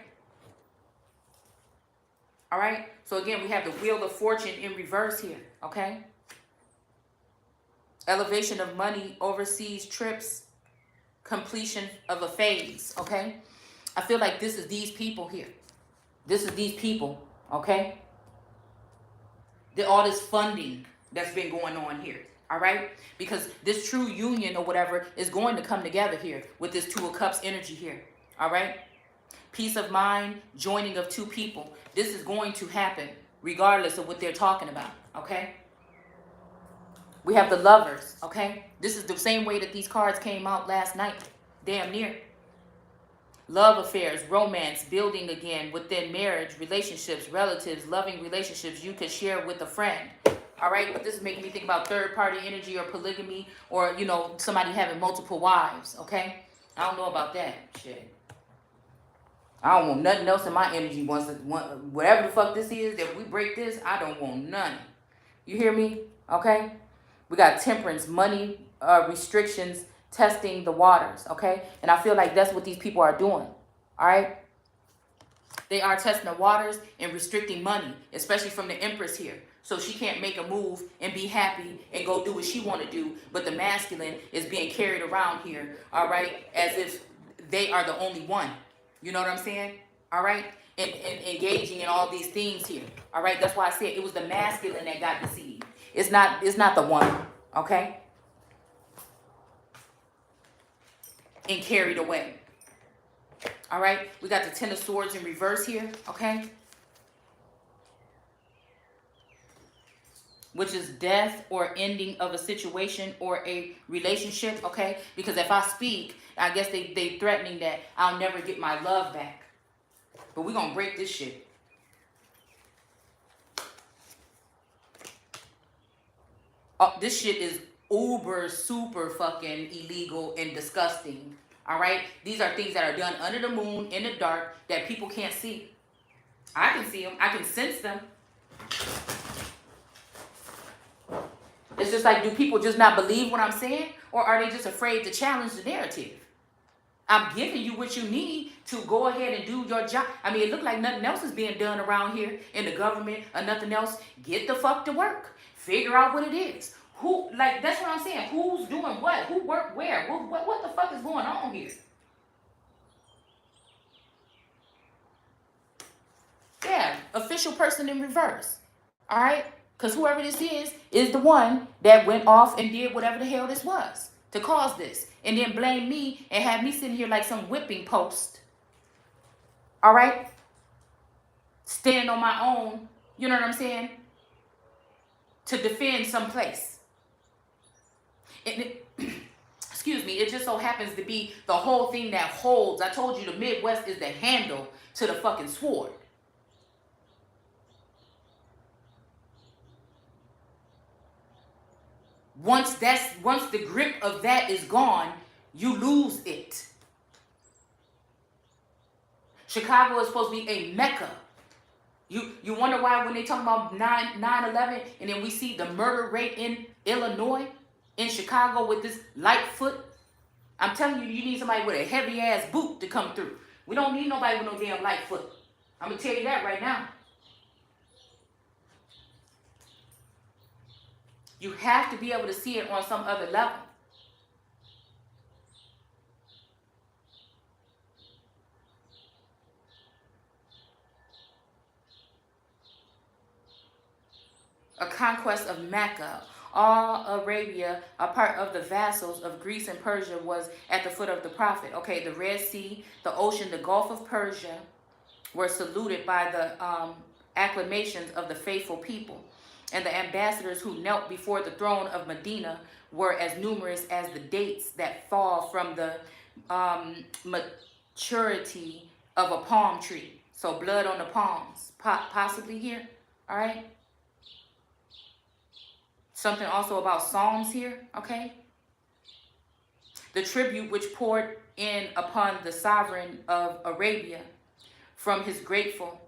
All right? So again, we have the Wheel of Fortune in reverse here. Okay? Elevation of money, overseas trips, completion of a phase. Okay? I feel like this is these people here. This is these people. Okay? All this funding that's been going on here. All right, because this true union or whatever is going to come together here with this Two of Cups energy here. All right, peace of mind, joining of two people. This is going to happen regardless of what they're talking about. Okay, we have the Lovers. Okay, this is the same way that these cards came out last night, damn near. Love affairs, romance, building again within marriage, relationships, relatives, loving relationships you could share with a friend. All right, but this is making me think about third-party energy or polygamy, or, somebody having multiple wives, okay? I don't know about that shit. I don't want nothing else in my energy. Whatever the fuck this is, that we break this, I don't want none. You hear me? Okay? We got temperance, money, restrictions, testing the waters, okay? And I feel like that's what these people are doing, all right? They are testing the waters and restricting money, especially from the Empress here. So she can't make a move and be happy and go do what she want to do. But the masculine is being carried around here, all right, as if they are the only one. You know what I'm saying? All right? And engaging in all these things here. All right? That's why I said it was the masculine that got deceived. It's not the woman, okay? And carried away. All right? We got the Ten of Swords in reverse here, okay? Which is death or ending of a situation or a relationship, okay? Because if I speak, I guess they threatening that I'll never get my love back. But we're going to break this shit. Oh, this shit is uber, super fucking illegal and disgusting, all right? These are things that are done under the moon, in the dark, that people can't see. I can see them. I can sense them. It's just like, do people just not believe what I'm saying? Or are they just afraid to challenge the narrative? I'm giving you what you need to go ahead and do your job. I mean, it looked like nothing else is being done around here in the government or nothing else. Get the fuck to work. Figure out what it is. That's what I'm saying. Who's doing what? Who worked where? What the fuck is going on here? Yeah, official person in reverse. All right? Because whoever this is the one that went off and did whatever the hell this was to cause this. And then blame me and have me sitting here like some whipping post. All right? Standing on my own, you know what I'm saying? To defend some place. Excuse me. me. It just so happens to be the whole thing that holds. I told you the Midwest is the handle to the fucking sword. Once the grip of that is gone, you lose it. Chicago is supposed to be a mecca. You wonder why when they talk about 9/11 and then we see the murder rate in Illinois, in Chicago with this light foot. I'm telling you, you need somebody with a heavy ass boot to come through. We don't need nobody with no damn light foot. I'm gonna tell you that right now. You have to be able to see it on some other level. A conquest of Mecca. All Arabia, a part of the vassals of Greece and Persia, was at the foot of the prophet. Okay, the Red Sea, the ocean, the Gulf of Persia were saluted by the acclamations of the faithful people. And the ambassadors who knelt before the throne of Medina were as numerous as the dates that fall from the maturity of a palm tree. So blood on the palms, possibly here, all right? Something also about Psalms here, okay? The tribute which poured in upon the sovereign of Arabia from his grateful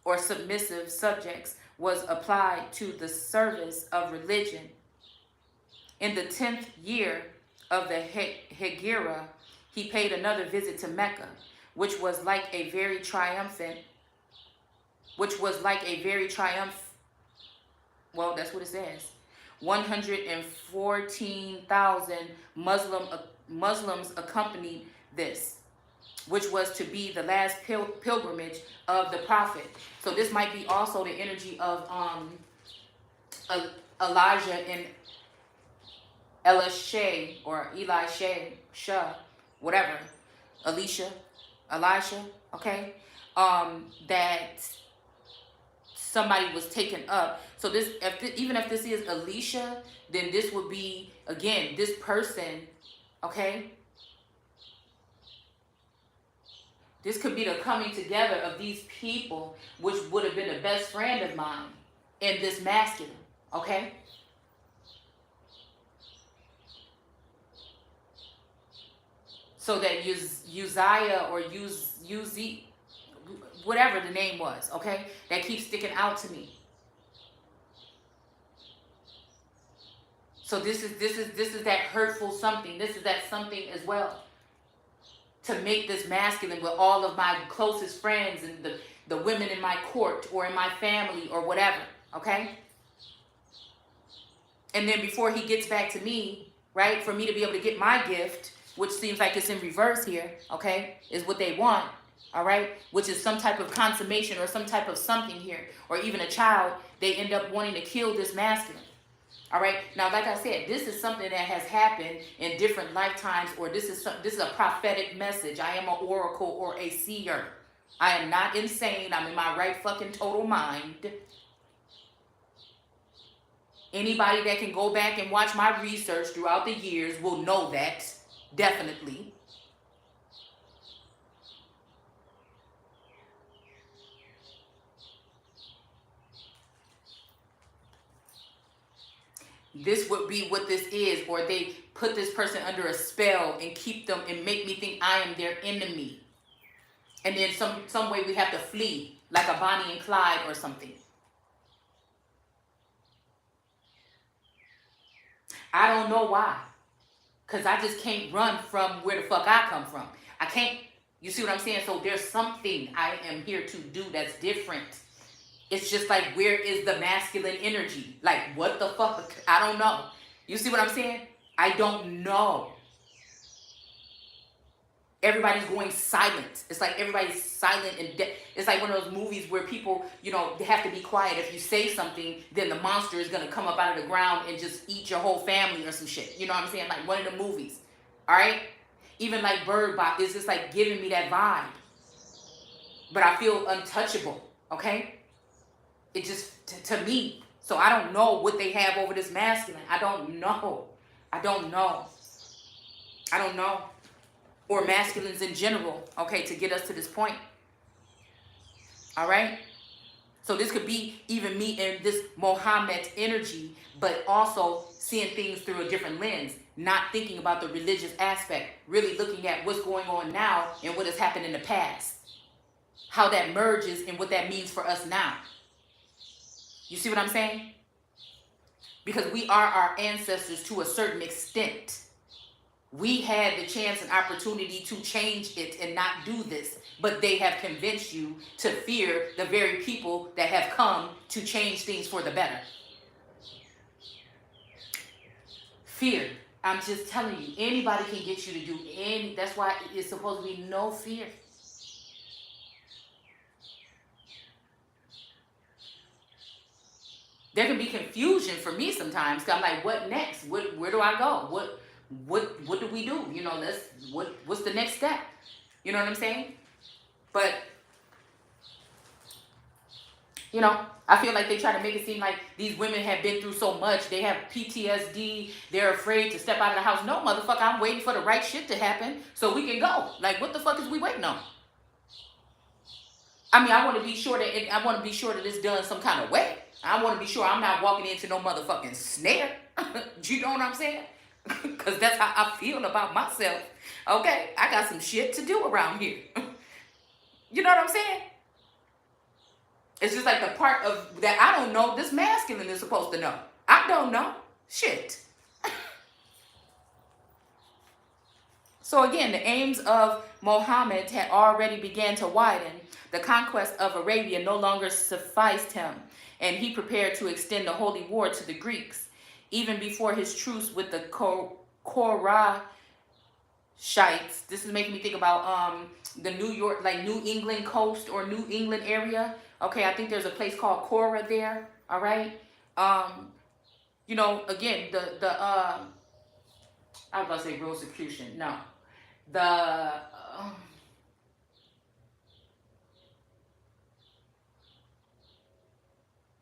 or submissive subjects was applied to the service of religion. In the 10th year of the Hegira, he paid another visit to Mecca, which was like a very triumphant, well, that's what it says. 114,000 Muslims accompanied this, which was to be the last pilgrimage of the prophet. So this might be also the energy of Elijah and Elisha, or Elisha, whatever, Elisha, okay, that somebody was taken up. So this, even if this is Elisha, then this would be, again, this person, okay? This could be the coming together of these people, which would have been a best friend of mine in this masculine, okay? So that Uzziah or Uzi, whatever the name was, okay? That keeps sticking out to me. So this is that hurtful something. This is that something as well. To make this masculine with all of my closest friends and the women in my court or in my family or whatever, okay? And then before he gets back to me, right, for me to be able to get my gift, which seems like it's in reverse here, okay, is what they want, all right, which is some type of consummation or some type of something here, or even a child, they end up wanting to kill this masculine. All right. Now, like I said, this is something that has happened in different lifetimes, or this is a prophetic message. I am an oracle or a seer. I am not insane. I'm in my right fucking total mind. Anybody that can go back and watch my research throughout the years will know that, definitely. This would be what this is, or they put this person under a spell and keep them and make me think I am their enemy. And then some way we have to flee, like a Bonnie and Clyde or something. I don't know why. Because I just can't run from where the fuck I come from. I can't, you see what I'm saying? So there's something I am here to do that's different. It's just like, where is the masculine energy? Like, what the fuck? I don't know. You see what I'm saying? I don't know. Everybody's going silent. It's like everybody's silent and dead. It's like one of those movies where people, you know, they have to be quiet. If you say something, then the monster is going to come up out of the ground and just eat your whole family or some shit. You know what I'm saying? Like one of the movies. All right? Even like Bird Box, it's just like giving me that vibe. But I feel untouchable. Okay? It just, to me. So I don't know what they have over this masculine. I don't know. I don't know. Or masculines in general, okay, to get us to this point. All right? So this could be even me and this Mohammed energy, but also seeing things through a different lens, not thinking about the religious aspect, really looking at what's going on now and what has happened in the past, how that merges and what that means for us now. You see what I'm saying? Because we are our ancestors to a certain extent. We had the chance and opportunity to change it and not do this, but they have convinced you to fear the very people that have come to change things for the better. Fear. I'm just telling you, anybody can get you to do any. That's why it's supposed to be no fear. There can be confusion for me sometimes. Cause I'm like, what next? Where do I go? What do we do? You know, what's the next step? You know what I'm saying? But you know, I feel like they try to make it seem like these women have been through so much. They have PTSD. They're afraid to step out of the house. No, motherfucker, I'm waiting for the right shit to happen so we can go. Like, what the fuck is we waiting on? I mean, I want to be sure that it's done some kind of way. I want to be sure I'm not walking into no motherfucking snare. You know what I'm saying? Because that's how I feel about myself. Okay, I got some shit to do around here. You know what I'm saying? It's just like the part of that I don't know this masculine is supposed to know. I don't know. Shit. So again, the aims of Muhammad had already began to widen. The conquest of Arabia no longer sufficed him, and he prepared to extend the holy war to the Greeks. Even before his truce with the Qurayshites, this is making me think about the New York, like New England coast or New England area. Okay, I think there's a place called Cora there. All right. You know, again, I was about to say Rosicrucian. No,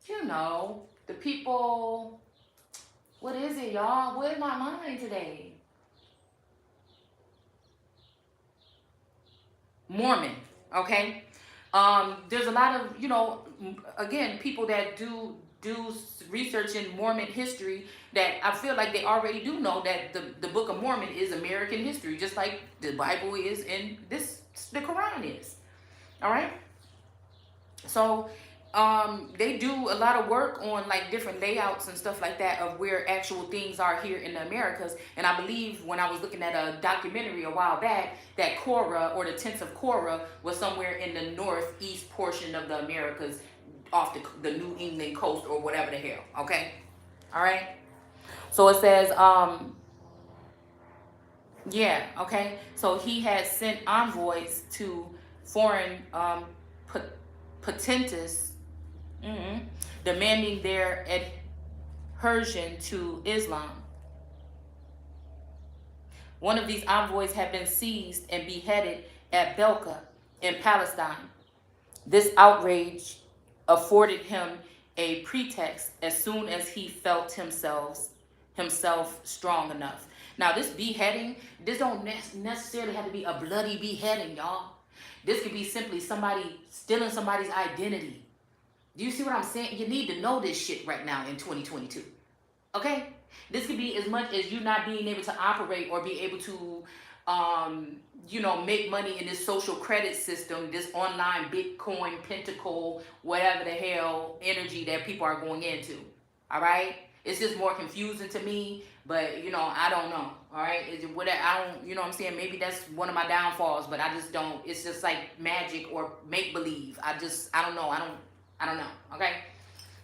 you know, the people. What is it, y'all? Where's my mind today? Mormon. Okay. There's a lot of, you know, again, people that do research in Mormon history that I feel like they already do know that the Book of Mormon is American history, just like the Bible is and the Quran is. All right. So they do a lot of work on like different layouts and stuff like that of where actual things are here in the Americas. And I believe when I was looking at a documentary a while back that Cora or the tents of Cora was somewhere in the northeast portion of the Americas off the New England coast or whatever the hell. Okay. All right. So it says, yeah. Okay. So he had sent envoys to foreign potentates, demanding their adhesion to Islam. One of these envoys had been seized and beheaded at Belka in Palestine. This outrage afforded him a pretext as soon as he felt himself strong enough. Now, this beheading, this don't necessarily have to be a bloody beheading, y'all. This could be simply somebody stealing somebody's identity. Do you see what I'm saying? You need to know this shit right now in 2022. Okay? This could be as much as you not being able to operate or be able to, you know, make money in this social credit system, this online Bitcoin, Pentacle, whatever the hell energy that people are going into. All right? It's just more confusing to me, but, you know, I don't know. All right? I don't, you know what I'm saying? Maybe that's one of my downfalls, but I just don't. It's just like magic or make-believe. I don't know. I don't know, okay?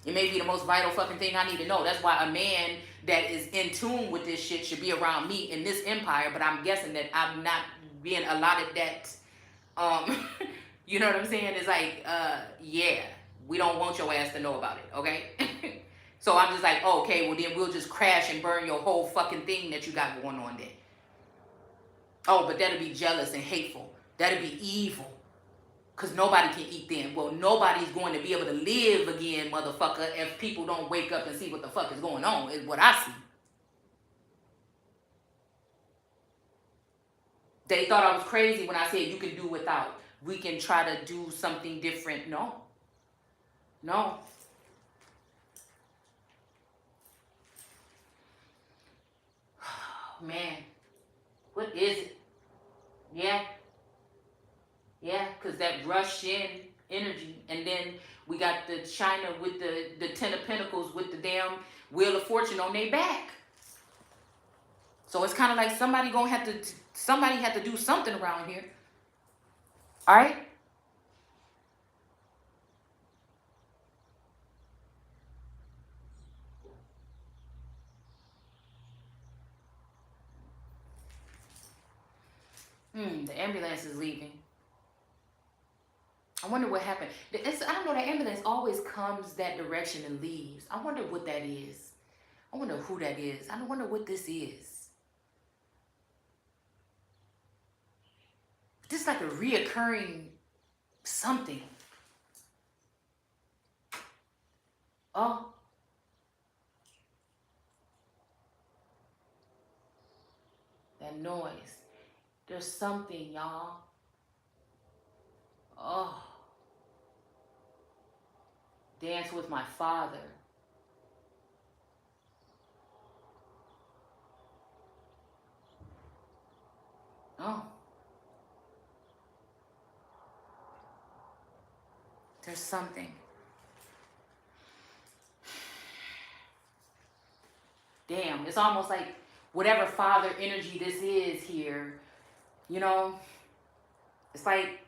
It may be the most vital fucking thing I need to know. That's why a man that is in tune with this shit should be around me in this empire, but I'm guessing that I'm not being allotted that, you know what I'm saying? It's like, yeah, we don't want your ass to know about it, okay? So I'm just like, oh, okay, well then we'll just crash and burn your whole fucking thing that you got going on there. Oh, but that'll be jealous and hateful. That'll be evil. Because nobody can eat then. Well, nobody's going to be able to live again, motherfucker, if people don't wake up and see what the fuck is going on, is what I see. They thought I was crazy when I said you can do without. We can try to do something different. No. No. Oh, man. What is it? Yeah. Yeah, because that rush in energy. And then we got the China with the Ten of Pentacles with the damn Wheel of Fortune on their back. So it's kind of like somebody had to do something around here. All right? The ambulance is leaving. I wonder what happened. I don't know, the ambulance always comes that direction and leaves. I wonder what that is. I wonder who that is. I wonder what this is. This is like a reoccurring something. Oh. That noise. There's something, y'all. Oh. Dance with my father. Oh. There's something. Damn, it's almost like whatever father energy this is here, you know, it's like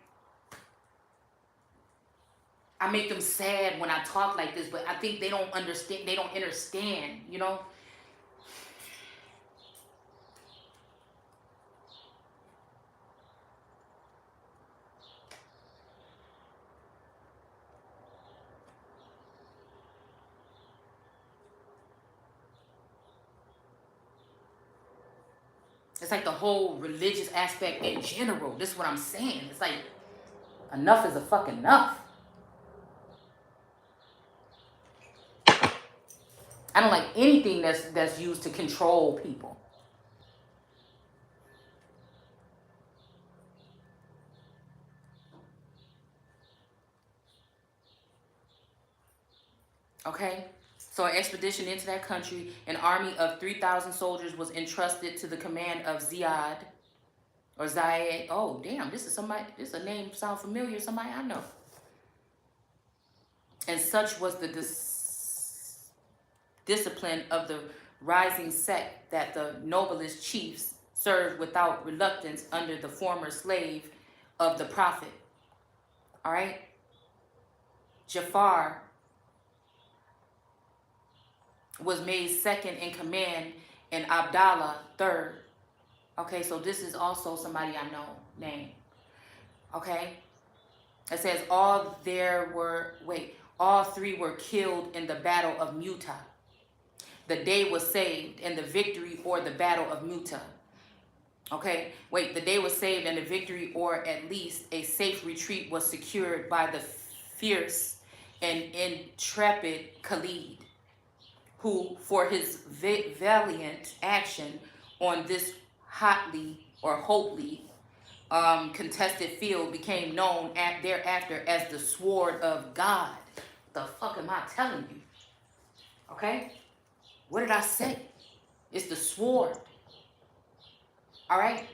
I make them sad when I talk like this, but I think they don't understand, you know. It's like the whole religious aspect in general. This is what I'm saying. It's like enough is a fucking enough. I don't like anything that's used to control people. Okay? So an expedition into that country, an army of 3,000 soldiers was entrusted to the command of Ziad or Zayed. Oh, damn, this is a name sound familiar, somebody I know. And such was the discipline of the rising sect that the noblest chiefs served without reluctance under the former slave of the prophet. All right? Jafar was made second in command and Abdallah third. Okay, so this is also somebody I know name. Okay? It says all three were killed in the battle of Muta. The day was saved and the victory or the battle of Muta. Okay, the day was saved and the victory or at least a safe retreat was secured by the fierce and intrepid Khalid, who for his valiant action on this hotly contested field became known thereafter as the Sword of God. The fuck am I telling you? Okay? What did I say? It's the sword. All right?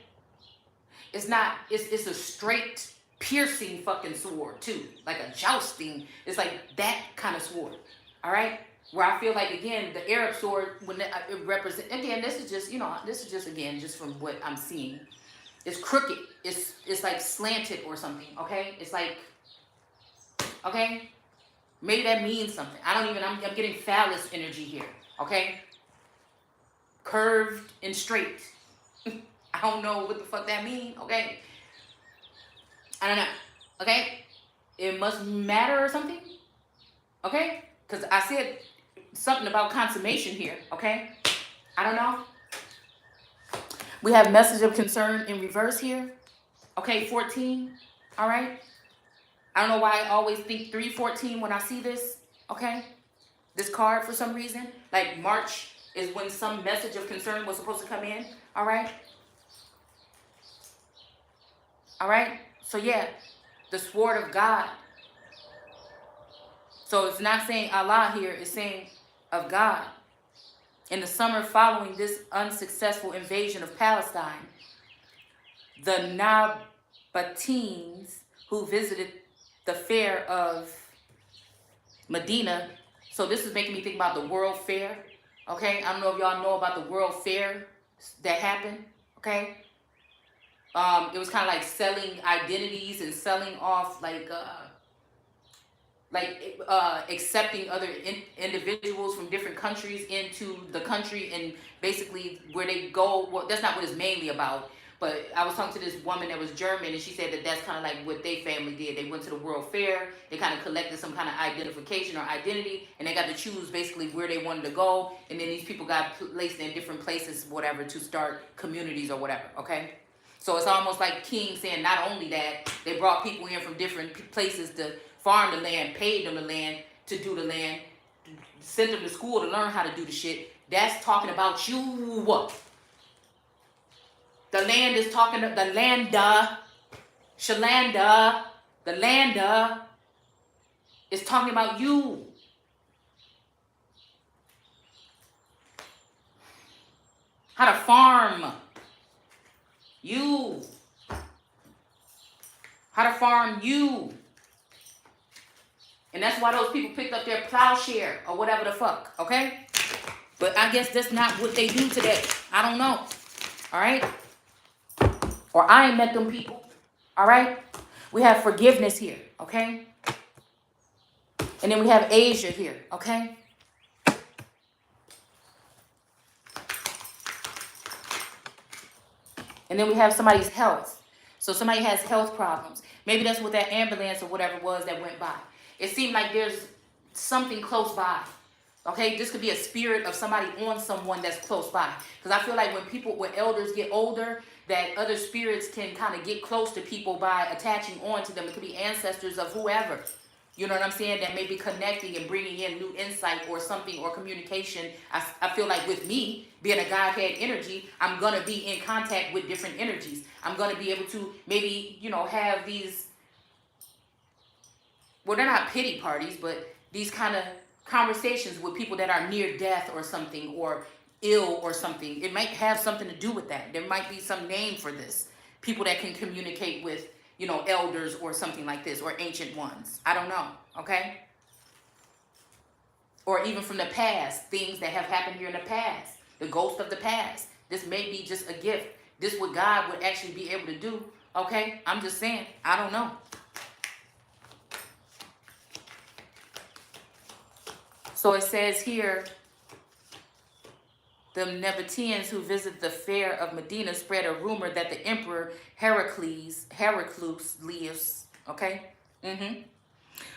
It's a straight piercing fucking sword too. Like a jousting. It's like that kind of sword. All right? Where I feel like, again, the Arab sword, when it represents, again, this is just again, just from what I'm seeing. It's crooked. It's like slanted or something, okay? It's like, okay? Maybe that means something. I'm getting phallus energy here, okay? Curved and straight. I don't know what the fuck that means, okay? I don't know, okay? It must matter or something, okay? Because I said something about consummation here, okay? I don't know. We have message of concern in reverse here. Okay, 14. All right. I don't know why I always think 314 when I see this. Okay. This card for some reason. Like March is when some message of concern was supposed to come in. All right. All right. So yeah, the sword of God. So it's not saying Allah here, it's saying of God. In the summer following this unsuccessful invasion of Palestine, the Nabateans who visited the fair of Medina. So this is making me think about the World Fair. Okay, I don't know if y'all know about the World Fair that happened. Okay, it was kind of like selling identities and selling off accepting other individuals from different countries into the country, and basically where they go. Well, that's not what it's mainly about. But I was talking to this woman that was German, and she said that that's kind of like what they family did. They went to the World Fair. They kind of collected some kind of identification or identity, and they got to choose basically where they wanted to go. And then these people got placed in different places, whatever, to start communities or whatever. Okay. So it's almost like King saying not only that, they brought people in from different places to farm the land, paid them the land to do the land, sent them to school to learn how to do the shit. That's talking about you. The land is talking to the landa, Shalanda, the landa is talking about you. How to farm. You. How to farm you. And that's why those people picked up their plowshare or whatever the fuck, okay? But I guess that's not what they do today. I don't know. All right? Or I ain't met them people. All right? We have forgiveness here, okay? And then we have Asia here, okay? And then we have somebody's health. So somebody has health problems. Maybe that's what that ambulance or whatever was that went by. It seemed like there's something close by. Okay, this could be a spirit of somebody on someone that's close by. Because I feel like when elders get older, that other spirits can kind of get close to people by attaching on to them. It could be ancestors of whoever. You know what I'm saying? That may be connecting and bringing in new insight or something or communication. I feel like with me, being a Godhead energy, I'm going to be in contact with different energies. I'm going to be able to maybe, have these, well, they're not pity parties, but these kind of conversations with people that are near death or something, or ill or something. It might have something to do with that. There might be some name for this. People that can communicate with, elders or something like this, or ancient ones. I don't know, okay? Or even from the past, things that have happened here in the past. The ghost of the past. This may be just a gift. This what God would actually be able to do, okay? I'm just saying, I don't know. So it says here, the Nabateans who visited the fair of Medina spread a rumor that the emperor Heraclius, okay,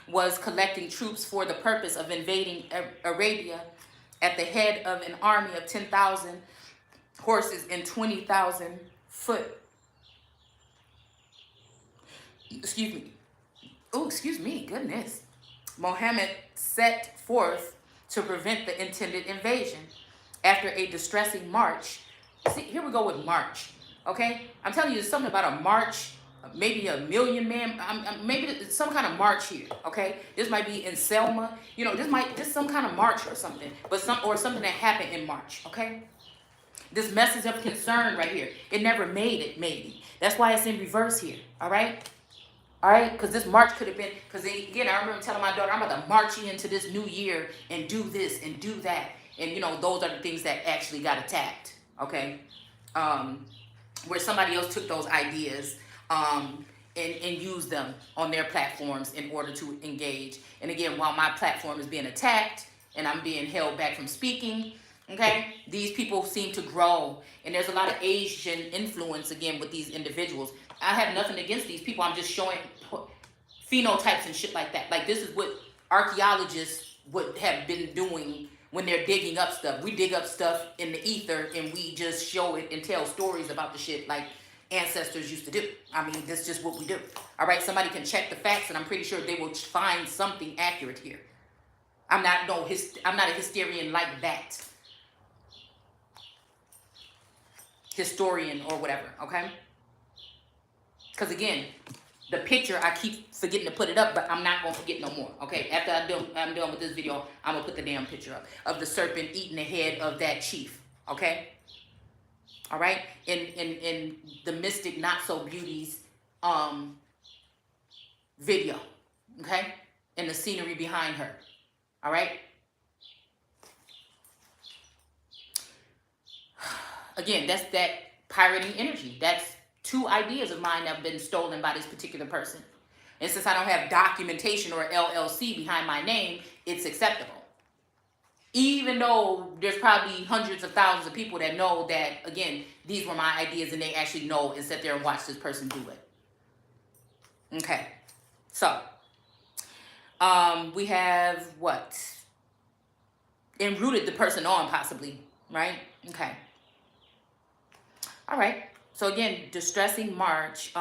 was collecting troops for the purpose of invading Arabia at the head of an army of 10,000 horses and 20,000 foot. Excuse me. Oh, excuse me. Goodness. Mohammed set forth to prevent the intended invasion. After a distressing march, see, here we go with march, okay? I'm telling you, something about a march, maybe a million man, maybe it's some kind of march here, okay? This might be in Selma, this some kind of march or something, but something that happened in March, okay? This message of concern right here, it never made it, maybe. That's why it's in reverse here, all right? All right, because this march could have been, because again, I remember telling my daughter, I'm about to march you into this new year and do this and do that. And, those are the things that actually got attacked, okay? Where somebody else took those ideas and used them on their platforms in order to engage. And again, while my platform is being attacked and I'm being held back from speaking, okay, these people seem to grow. And there's a lot of Asian influence, again, with these individuals. I have nothing against these people. I'm just showing phenotypes and shit like that. Like, this is what archaeologists would have been doing when they're digging up stuff. We dig up stuff in the ether and we just show it and tell stories about the shit like ancestors used to do. I mean, that's just what we do. All right, somebody can check the facts and I'm pretty sure they will find something accurate here. I'm not a hysterian like that. Historian or whatever, okay? Because again, the picture, I keep forgetting to put it up, but I'm not going to forget no more. Okay, after I'm done with this video, I'm going to put the damn picture up of the serpent eating the head of that chief. Okay? All right? In the Mystic Not So Beauties video. Okay? And the scenery behind her. All right? Again, that's that pirating energy. That's 2 ideas of mine that have been stolen by this particular person. And since I don't have documentation or LLC behind my name, it's acceptable. Even though there's probably hundreds of thousands of people that know that, again, these were my ideas and they actually know and sit there and watch this person do it. Okay. So, we have what? Enrooted the person on, possibly, right? Okay. All right. So again, distressing March,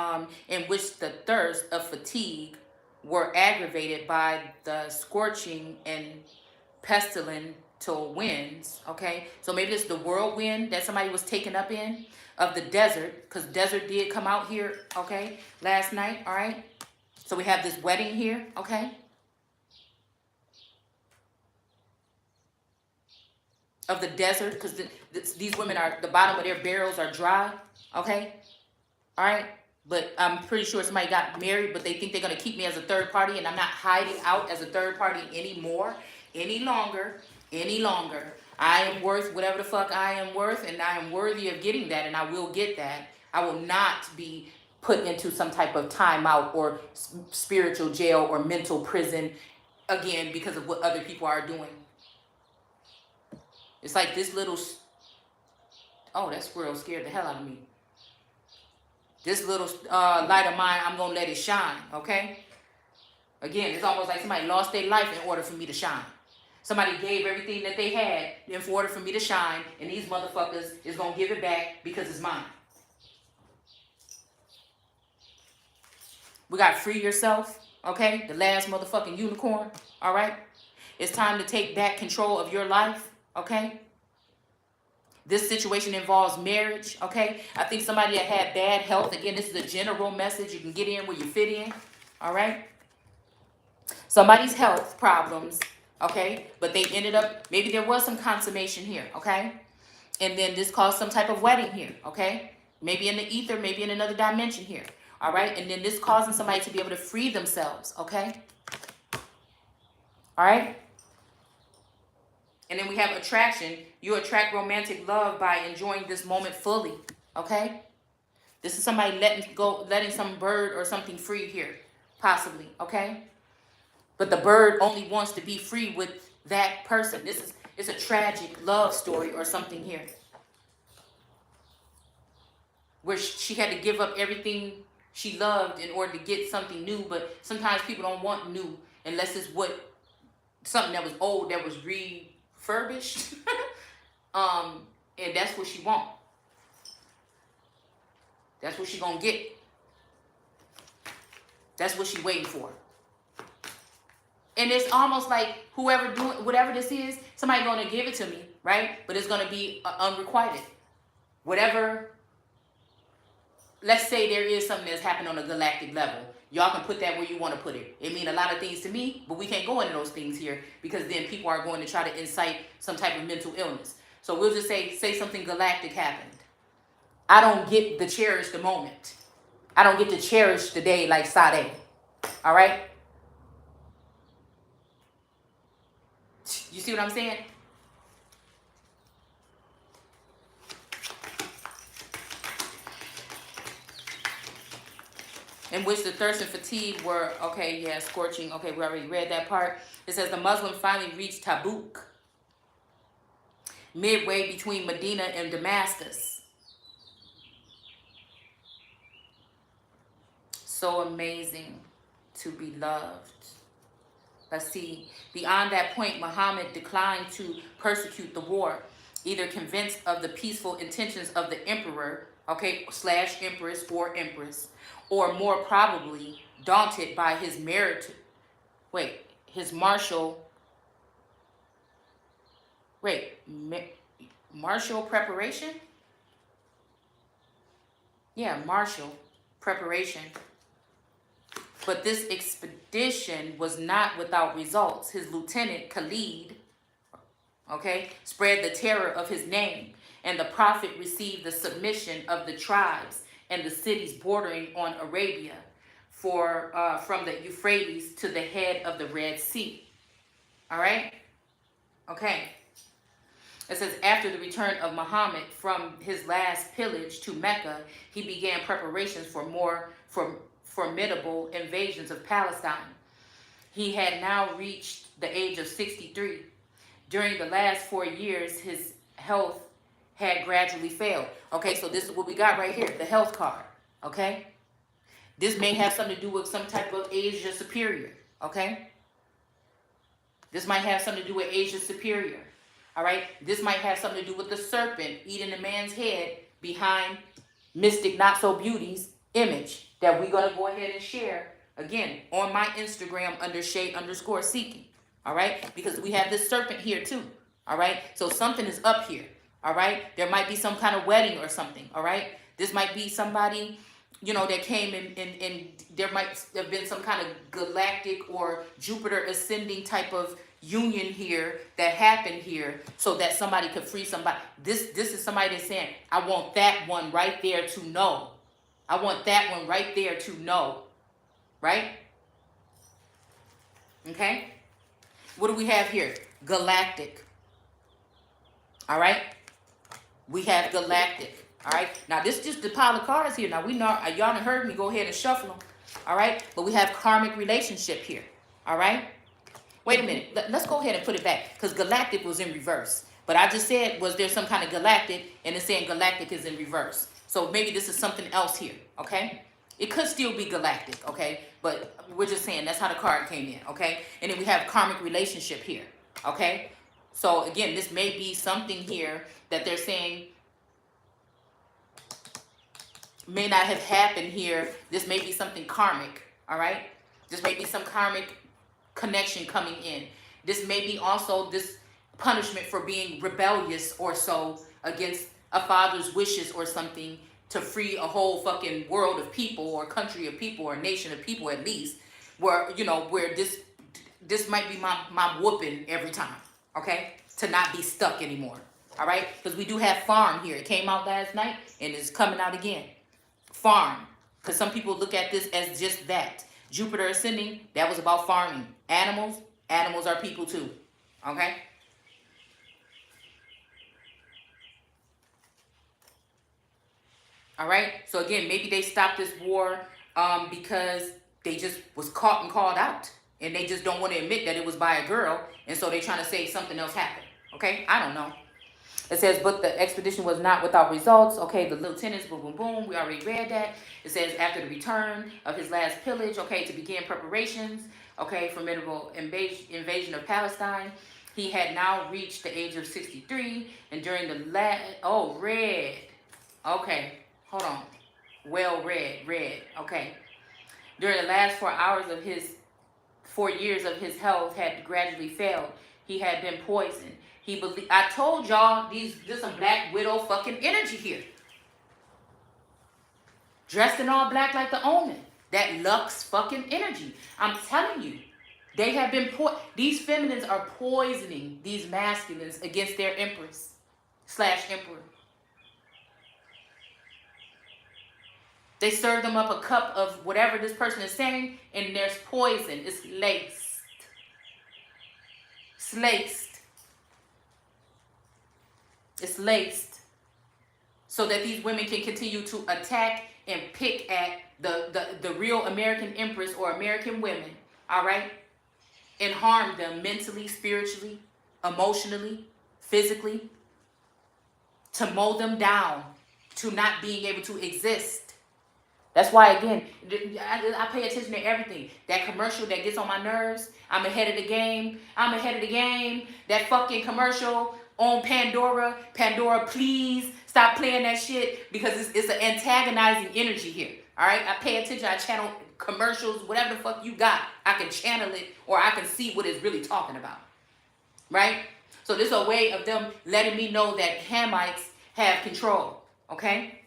in which the thirst of fatigue were aggravated by the scorching and pestilential winds. Okay. So maybe it's the whirlwind that somebody was taken up in of the desert, because desert did come out here. Okay. Last night. All right. So we have this wedding here. Okay. Of the desert, because these women are, the bottom of their barrels are dry. Okay. All right. But I'm pretty sure somebody got married, but they think they're going to keep me as a third party, and I'm not hiding out as a third party anymore, any longer. I am worth whatever the fuck I am worth, and I am worthy of getting that, and I will get that. I will not be put into some type of timeout or spiritual jail or mental prison again because of what other people are doing. It's like this little, oh, that squirrel scared the hell out of me. This little light of mine, I'm going to let it shine, okay? Again, it's almost like somebody lost their life in order for me to shine. Somebody gave everything that they had in order for me to shine, and these motherfuckers is going to give it back because it's mine. We got free yourself, okay? The last motherfucking unicorn, all right? It's time to take back control of your life, okay? This situation involves marriage, okay? I think somebody that had bad health, again, this is a general message. You can get in where you fit in, all right? Somebody's health problems, okay? But they ended up, maybe there was some consummation here, okay? And then this caused some type of wedding here, okay? Maybe in the ether, maybe in another dimension here, all right? And then this causing somebody to be able to free themselves, okay? All right? And then we have attraction. You attract romantic love by enjoying this moment fully. Okay? This is somebody letting some bird or something free here. Possibly. Okay? But the bird only wants to be free with that person. It's a tragic love story or something here. Where she had to give up everything she loved in order to get something new. But sometimes people don't want new unless it's something that was old that was refurbished. And that's what she want. That's what she gonna get. That's what she waiting for. And it's almost like whoever doing whatever this is, somebody gonna give it to me, right? But it's gonna be unrequited. Whatever. Let's say there is something that's happened on a galactic level. Y'all can put that where you want to put it. It means a lot of things to me, but we can't go into those things here because then people are going to try to incite some type of mental illness. So we'll just say something galactic happened. I don't get to cherish the moment. I don't get to cherish the day like Sade. All right? You see what I'm saying? In which the thirst and fatigue were, okay, yeah, scorching. Okay, we already read that part. It says the Muslim finally reached Tabuk, midway between Medina and Damascus. So amazing to be loved. Let's see. Beyond that point, Muhammad declined to persecute the war, either convinced of the peaceful intentions of the emperor, okay, / empress or empress, or more probably daunted by his martial preparation? Yeah, martial preparation. But this expedition was not without results. His lieutenant, Khalid, okay, spread the terror of his name, and the prophet received the submission of the tribes and the cities bordering on Arabia from the Euphrates to the head of the Red Sea. All right? Okay. It says, after the return of Muhammad from his last pillage to Mecca, he began preparations for more formidable invasions of Palestine. He had now reached the age of 63. During the last 4 years, his health had gradually failed. Okay, so this is what we got right here, the health card. Okay? This may have something to do with some type of Asia Superior. Okay? This might have something to do with Asia Superior. All right? This might have something to do with the serpent eating the man's head behind Mystic Not So Beauty's image that we're going to go ahead and share, again, on my Instagram under Shay_Seeking. All right? Because we have this serpent here too. All right? So something is up here. All right? There might be some kind of wedding or something. All right? This might be somebody, that came in there might have been some kind of galactic or Jupiter ascending type of union here that happened here so that somebody could free somebody. This is somebody that's saying, I want that one right there to know. I want that one right there to know. Right? Okay? What do we have here? Galactic. All right? We have galactic. All right? Now, this is just the pile of cards here. Now, we know, y'all done heard me go ahead and shuffle them. All right? But we have karmic relationship here. All right? Wait a minute. Let's go ahead and put it back. Because galactic was in reverse. But I just said, was there some kind of galactic? And it's saying galactic is in reverse. So maybe this is something else here. Okay? It could still be galactic. Okay? But we're just saying that's how the card came in. Okay? And then we have karmic relationship here. Okay? So again, this may be something here that they're saying may not have happened here. This may be something karmic. All right? This may be some karmic connection coming in. This may be also this punishment for being rebellious or so against a father's wishes or something to free a whole fucking world of people or country of people or nation of people at least, where where this might be my whooping every time. Okay? To not be stuck anymore. All right? Because we do have farm here. It came out last night and it's coming out again. Farm. Because some people look at this as just that. Jupiter ascending, that was about farming. Animals are people too. Okay? All right? So again, maybe they stopped this war because they just was caught and called out. And they just don't want to admit that it was by a girl. And so they're trying to say something else happened. Okay? I don't know. It says, but the expedition was not without results. Okay, the lieutenants, boom, boom, boom. We already read that. It says, after the return of his last pillage, okay, to begin preparations, okay, formidable invasion of Palestine. He had now reached the age of 63. And during the red. Okay, hold on. Well, red. Okay. During the last 4 years of his health had gradually failed. He had been poisoned. I told y'all there's some Black Widow fucking energy here. Dressed in all black like the Omen. That Lux fucking energy. I'm telling you. They have been these feminines are poisoning these masculines against their empress / emperor. They serve them up a cup of whatever this person is saying, and there's poison. It's laced. It's laced. It's laced. So that these women can continue to attack and pick at the real American empress or American women, all right? And harm them mentally, spiritually, emotionally, physically, to mow them down, to not being able to exist. That's why, again, I pay attention to everything. That commercial that gets on my nerves, I'm ahead of the game. That fucking commercial on Pandora. Pandora, please stop playing that shit because it's an antagonizing energy here. All right? I pay attention. I channel commercials, whatever the fuck you got. I can channel it or I can see what it's really talking about. Right? So this is a way of them letting me know that Hamites have control. Okay?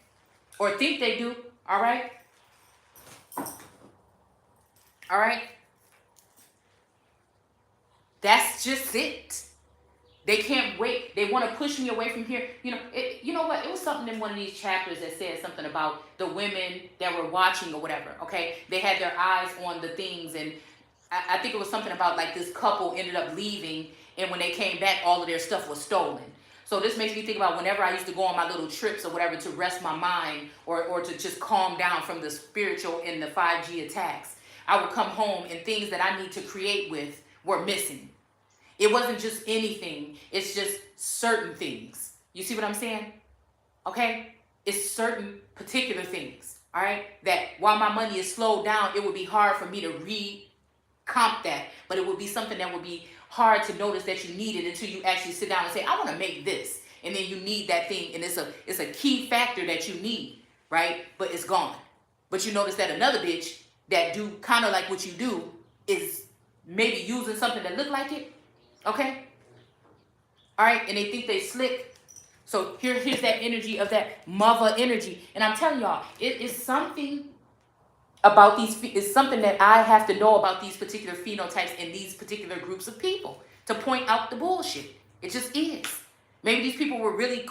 Or think they do. All right? All right? That's just it. They can't wait. They want to push me away from here. You know what? It was something in one of these chapters that said something about the women that were watching or whatever. Okay, they had their eyes on the things, and I think it was something about like this couple ended up leaving, and when they came back, all of their stuff was stolen. So this makes me think about whenever I used to go on my little trips or whatever to rest my mind or to just calm down from the spiritual and the 5G attacks. I would come home and things that I need to create with were missing. It wasn't just anything. It's just certain things. You see what I'm saying? Okay? It's certain particular things. All right? That while my money is slowed down, it would be hard for me to comp that. But it would be something that would be hard to notice that you need it until you actually sit down and say, I want to make this. And then you need that thing. And it's a key factor that you need. Right? But it's gone. But you notice that another bitch that do kind of like what you do is maybe using something that look like it. Okay? All right? And they think they slick. So here's that energy of that mother energy. And I'm telling y'all, it is something about these, it's something that I have to know about these particular phenotypes and these particular groups of people to point out the bullshit. It just is. Maybe these people were really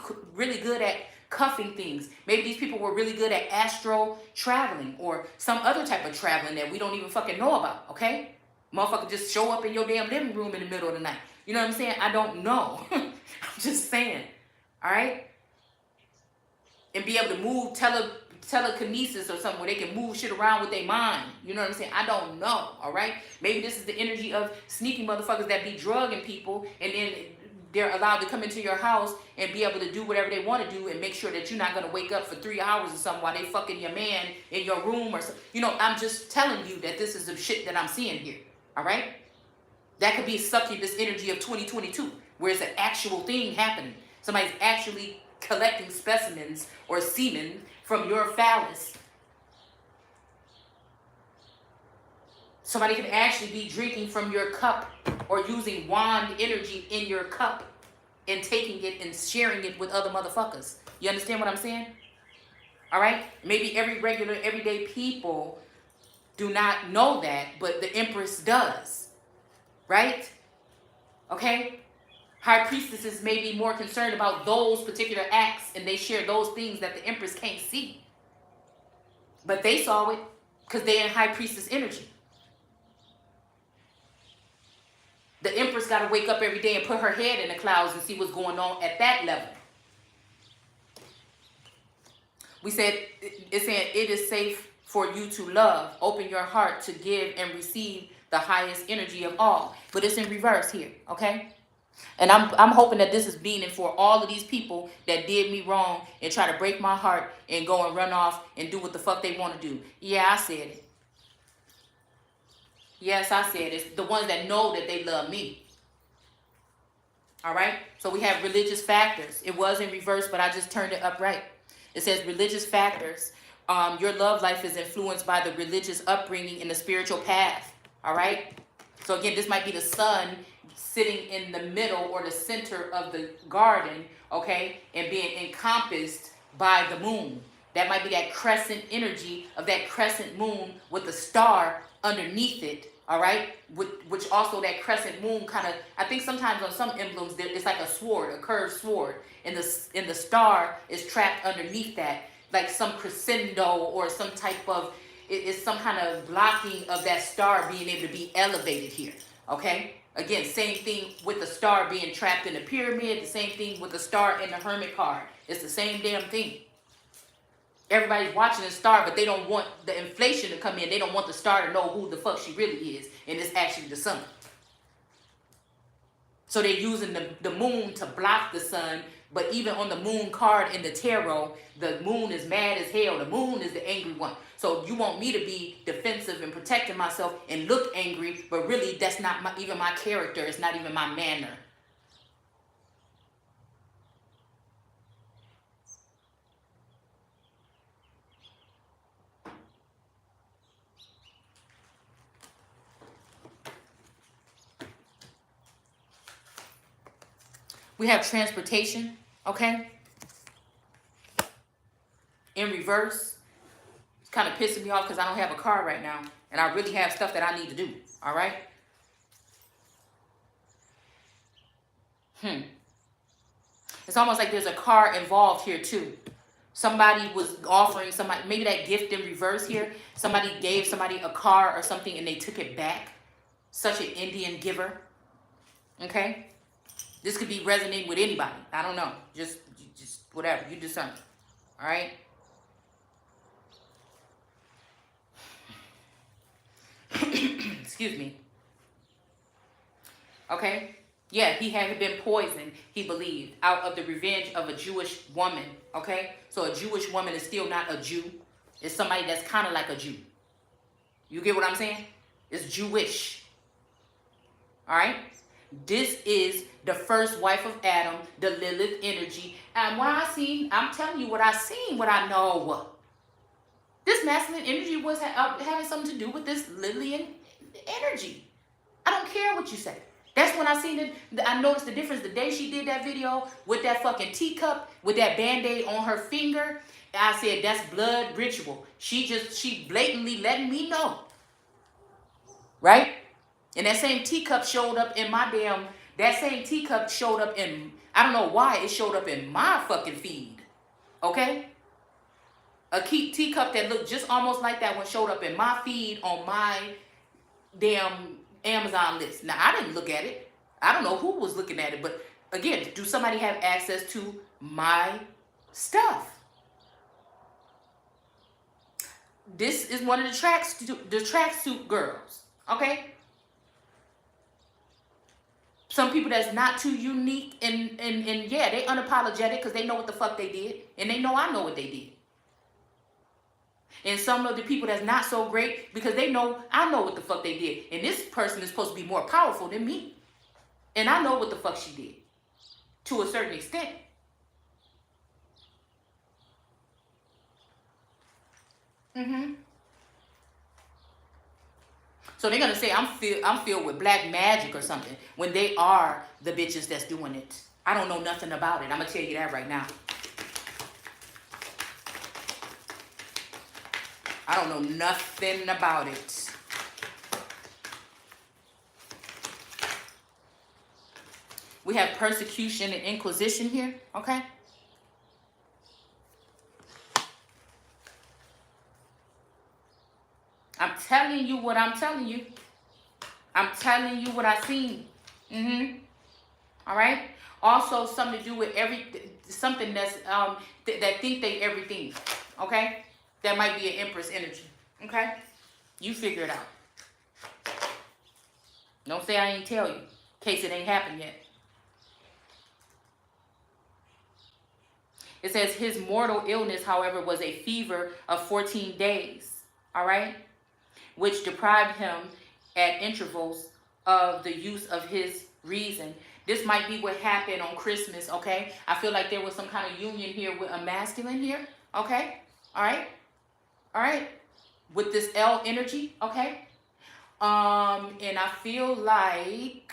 good at cuffing things. Maybe these people were really good at astro traveling or some other type of traveling that we don't even fucking know about, okay? Motherfucker just show up in your damn living room in the middle of the night. You know what I'm saying? I don't know. I'm just saying. All right? And be able to move telekinesis or something where they can move shit around with their mind. You know what I'm saying? I don't know. All right? Maybe this is the energy of sneaky motherfuckers that be drugging people and then they're allowed to come into your house and be able to do whatever they want to do and make sure that you're not going to wake up for 3 hours or something while they fucking your man in your room or something. You know, I'm just telling you that this is the shit that I'm seeing here. All right? That could be succubus energy of 2022, where it's an actual thing happening. Somebody's actually collecting specimens or semen from your phallus. Somebody can actually be drinking from your cup or using wand energy in your cup and taking it and sharing it with other motherfuckers. You understand what I'm saying? All right? Maybe everyday people do not know that, but the Empress does. Right? Okay? High priestesses may be more concerned about those particular acts and they share those things that the Empress can't see. But they saw it because they're in high priestess energy. The Empress got to wake up every day and put her head in the clouds and see what's going on at that level. We said, it's saying it is safe for you to love. Open your heart to give and receive the highest energy of all. But it's in reverse here, okay? And I'm hoping that this is meaning for all of these people that did me wrong and try to break my heart and go and run off and do what the fuck they want to do. Yeah, I said it. Yes, I said it. It's the ones that know that they love me. All right? So we have religious factors. It was in reverse, but I just turned it upright. It says religious factors. Your love life is influenced by the religious upbringing and the spiritual path. All right? So again, this might be the sun sitting in the middle or the center of the garden, okay, and being encompassed by the moon. That might be that crescent energy of that crescent moon with the star underneath it, all right? Which also that crescent moon kind of, I think sometimes on some emblems, it's like a sword, a curved sword, and the star is trapped underneath that, like some crescendo or some type of, it's some kind of blocking of that star being able to be elevated here, okay? Again, same thing with the star being trapped in the pyramid, the same thing with the star in the hermit card. It's the same damn thing. Everybody's watching the star, but they don't want the inflation to come in. They don't want the star to know who the fuck she really is, and it's actually the sun. So they're using the moon to block the sun, but even on the moon card in the tarot, the moon is mad as hell. The moon is the angry one. So you want me to be defensive and protecting myself and look angry, but really that's not even my character. It's not even my manner. We have transportation, okay? In reverse. It's kind of pissing me off because I don't have a car right now. And I really have stuff that I need to do. All right? It's almost like there's a car involved here too. Somebody was offering somebody, maybe that gift in reverse here. Somebody gave somebody a car or something and they took it back. Such an Indian giver. Okay? This could be resonating with anybody. I don't know. Just whatever. You discern. All right? Excuse me. Okay? Yeah, he had been poisoned, he believed, out of the revenge of a Jewish woman. Okay? So a Jewish woman is still not a Jew. It's somebody that's kind of like a Jew. You get what I'm saying? It's Jewish. All right? This is the first wife of Adam, the Lilith energy. And what I'm telling you what I seen, what I know. This masculine energy was having something to do with this Lilithian energy. I don't care what you say. That's when I seen it. I noticed the difference the day she did that video with that fucking teacup, with that Band-Aid on her finger. I said, that's blood ritual. She blatantly letting me know. Right? And that same teacup showed up in my that same teacup showed up in, I don't know why it showed up in my fucking feed. Okay? A teacup that looked just almost like that one showed up in my feed on my damn Amazon list. Now, I didn't look at it. I don't know who was looking at it, but again, do somebody have access to my stuff? This is one of the tracksuit girls, okay? Some people that's not too unique and yeah, they unapologetic because they know what the fuck they did. And they know I know what they did. And some of the people that's not so great because they know I know what the fuck they did. And this person is supposed to be more powerful than me. And I know what the fuck she did. To a certain extent. So they're going to say I'm filled with black magic or something when they are the bitches that's doing it. I don't know nothing about it. I'm going to tell you that right now. I don't know nothing about it. We have persecution and inquisition here, okay? I'm telling you what I'm telling you. I'm telling you what I seen. All right? Also, something to do with something that's that think they everything. Okay? That might be an Empress energy. Okay? You figure it out. Don't say I ain't tell you, in case it ain't happened yet. It says his mortal illness, however, was a fever of 14 days. All right? Which deprived him at intervals of the use of his reason. This might be what happened on Christmas, okay? I feel like there was some kind of union here with a masculine here, okay? All right? All right? With this L energy, okay? And I feel like...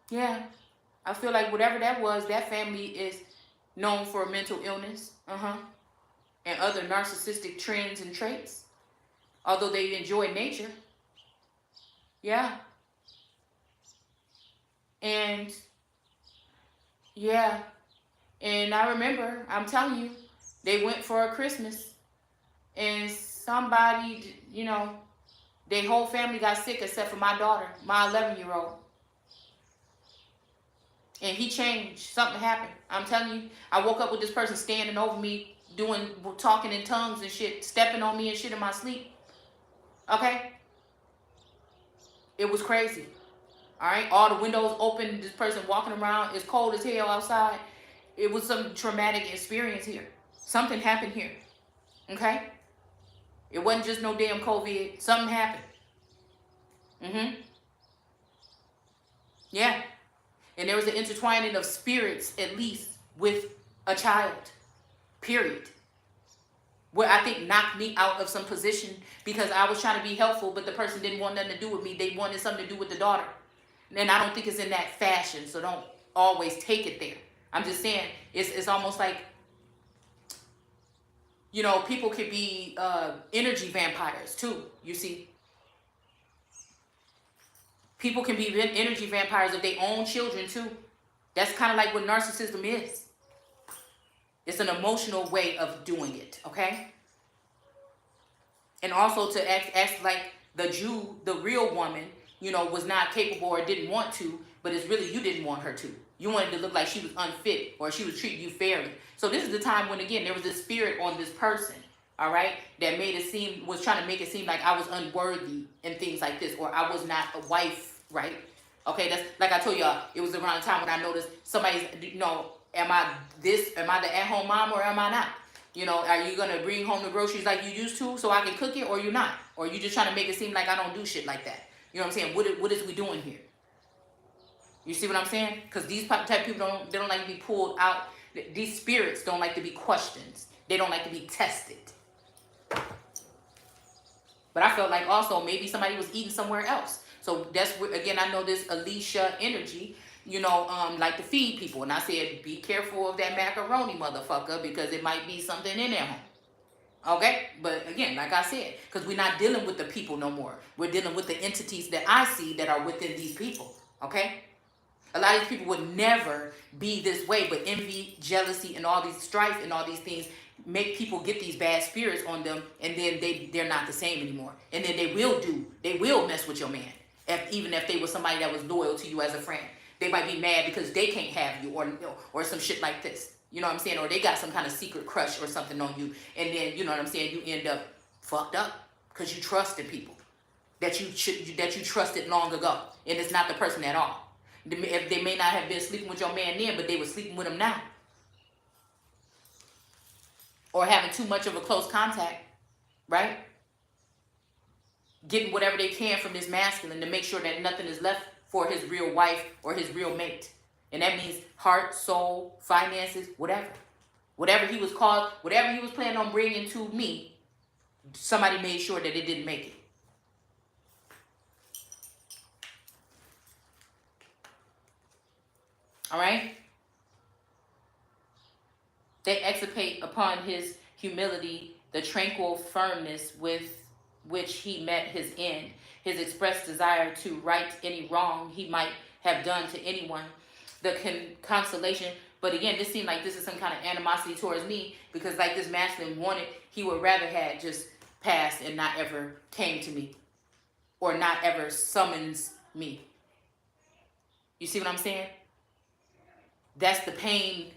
Yeah. I feel like whatever that was, that family is known for mental illness, and other narcissistic trends and traits, although they enjoy nature. Yeah. And yeah, and I remember, I'm telling you, they went for a Christmas, and somebody, you know, their whole family got sick except for my daughter, my 11-year-old. And he changed. Something happened. I'm telling you, I woke up with this person standing over me, talking in tongues and shit, stepping on me and shit in my sleep. Okay? It was crazy. All right? All the windows open, this person walking around. It's cold as hell outside. It was some traumatic experience here. Something happened here. Okay? It wasn't just no damn COVID. Something happened. Yeah. And there was an intertwining of spirits, at least, with a child. Period. Where I think knocked me out of some position because I was trying to be helpful, but the person didn't want nothing to do with me. They wanted something to do with the daughter. And I don't think it's in that fashion, so don't always take it there. I'm just saying, it's almost like, you know, people could be energy vampires too, you see. People can be energy vampires of their own children too. That's kind of like what narcissism is. It's an emotional way of doing it, okay? And also to act like the Jew, the real woman, you know, was not capable or didn't want to, but it's really you didn't want her to. You wanted to look like she was unfit or she was treating you fairly. So this is the time when, again, there was this spirit on this person, all right, that made it seem, was trying to make it seem like I was unworthy and things like this, or I was not a wife, right? Okay, that's like I told y'all, it was around the time when I noticed somebody's, you know, am I the at-home mom or am I not? You know, are you gonna bring home the groceries like you used to so I can cook it, or you not? Or you just trying to make it seem like I don't do shit like that? You know what I'm saying? What is we doing here? You see what I'm saying? Because these type of people don't like to be pulled out. These spirits don't like to be questioned. They don't like to be tested. But I felt like also maybe somebody was eating somewhere else. So that's where, again, I know this Alicia energy, you know, like to feed people. And I said, be careful of that macaroni, motherfucker, because it might be something in there. Okay? But again, like I said, because we're not dealing with the people no more. We're dealing with the entities that I see that are within these people. Okay? A lot of these people would never be this way, but envy, jealousy, and all these strife and all these things make people get these bad spirits on them, and then they're not the same anymore. And then they will mess with your man, even if they were somebody that was loyal to you as a friend. They might be mad because they can't have you, or some shit like this. You know what I'm saying? Or they got some kind of secret crush or something on you, and then, you know what I'm saying, you end up fucked up because you trusted people that you trusted long ago, and it's not the person at all. If they may not have been sleeping with your man then, but they were sleeping with him now. Or having too much of a close contact, right? Getting whatever they can from this masculine to make sure that nothing is left for his real wife or his real mate. And that means heart, soul, finances, whatever. Whatever he was called, whatever he was planning on bringing to me, somebody made sure that it didn't make it. All right? They execrate upon his humility the tranquil firmness with which he met his end, his expressed desire to right any wrong he might have done to anyone, the consolation. But again, this seemed like this is some kind of animosity towards me, because like this masculine wanted, he would rather had just passed and not ever came to me, or not ever summons me. You see what I'm saying? That's the pain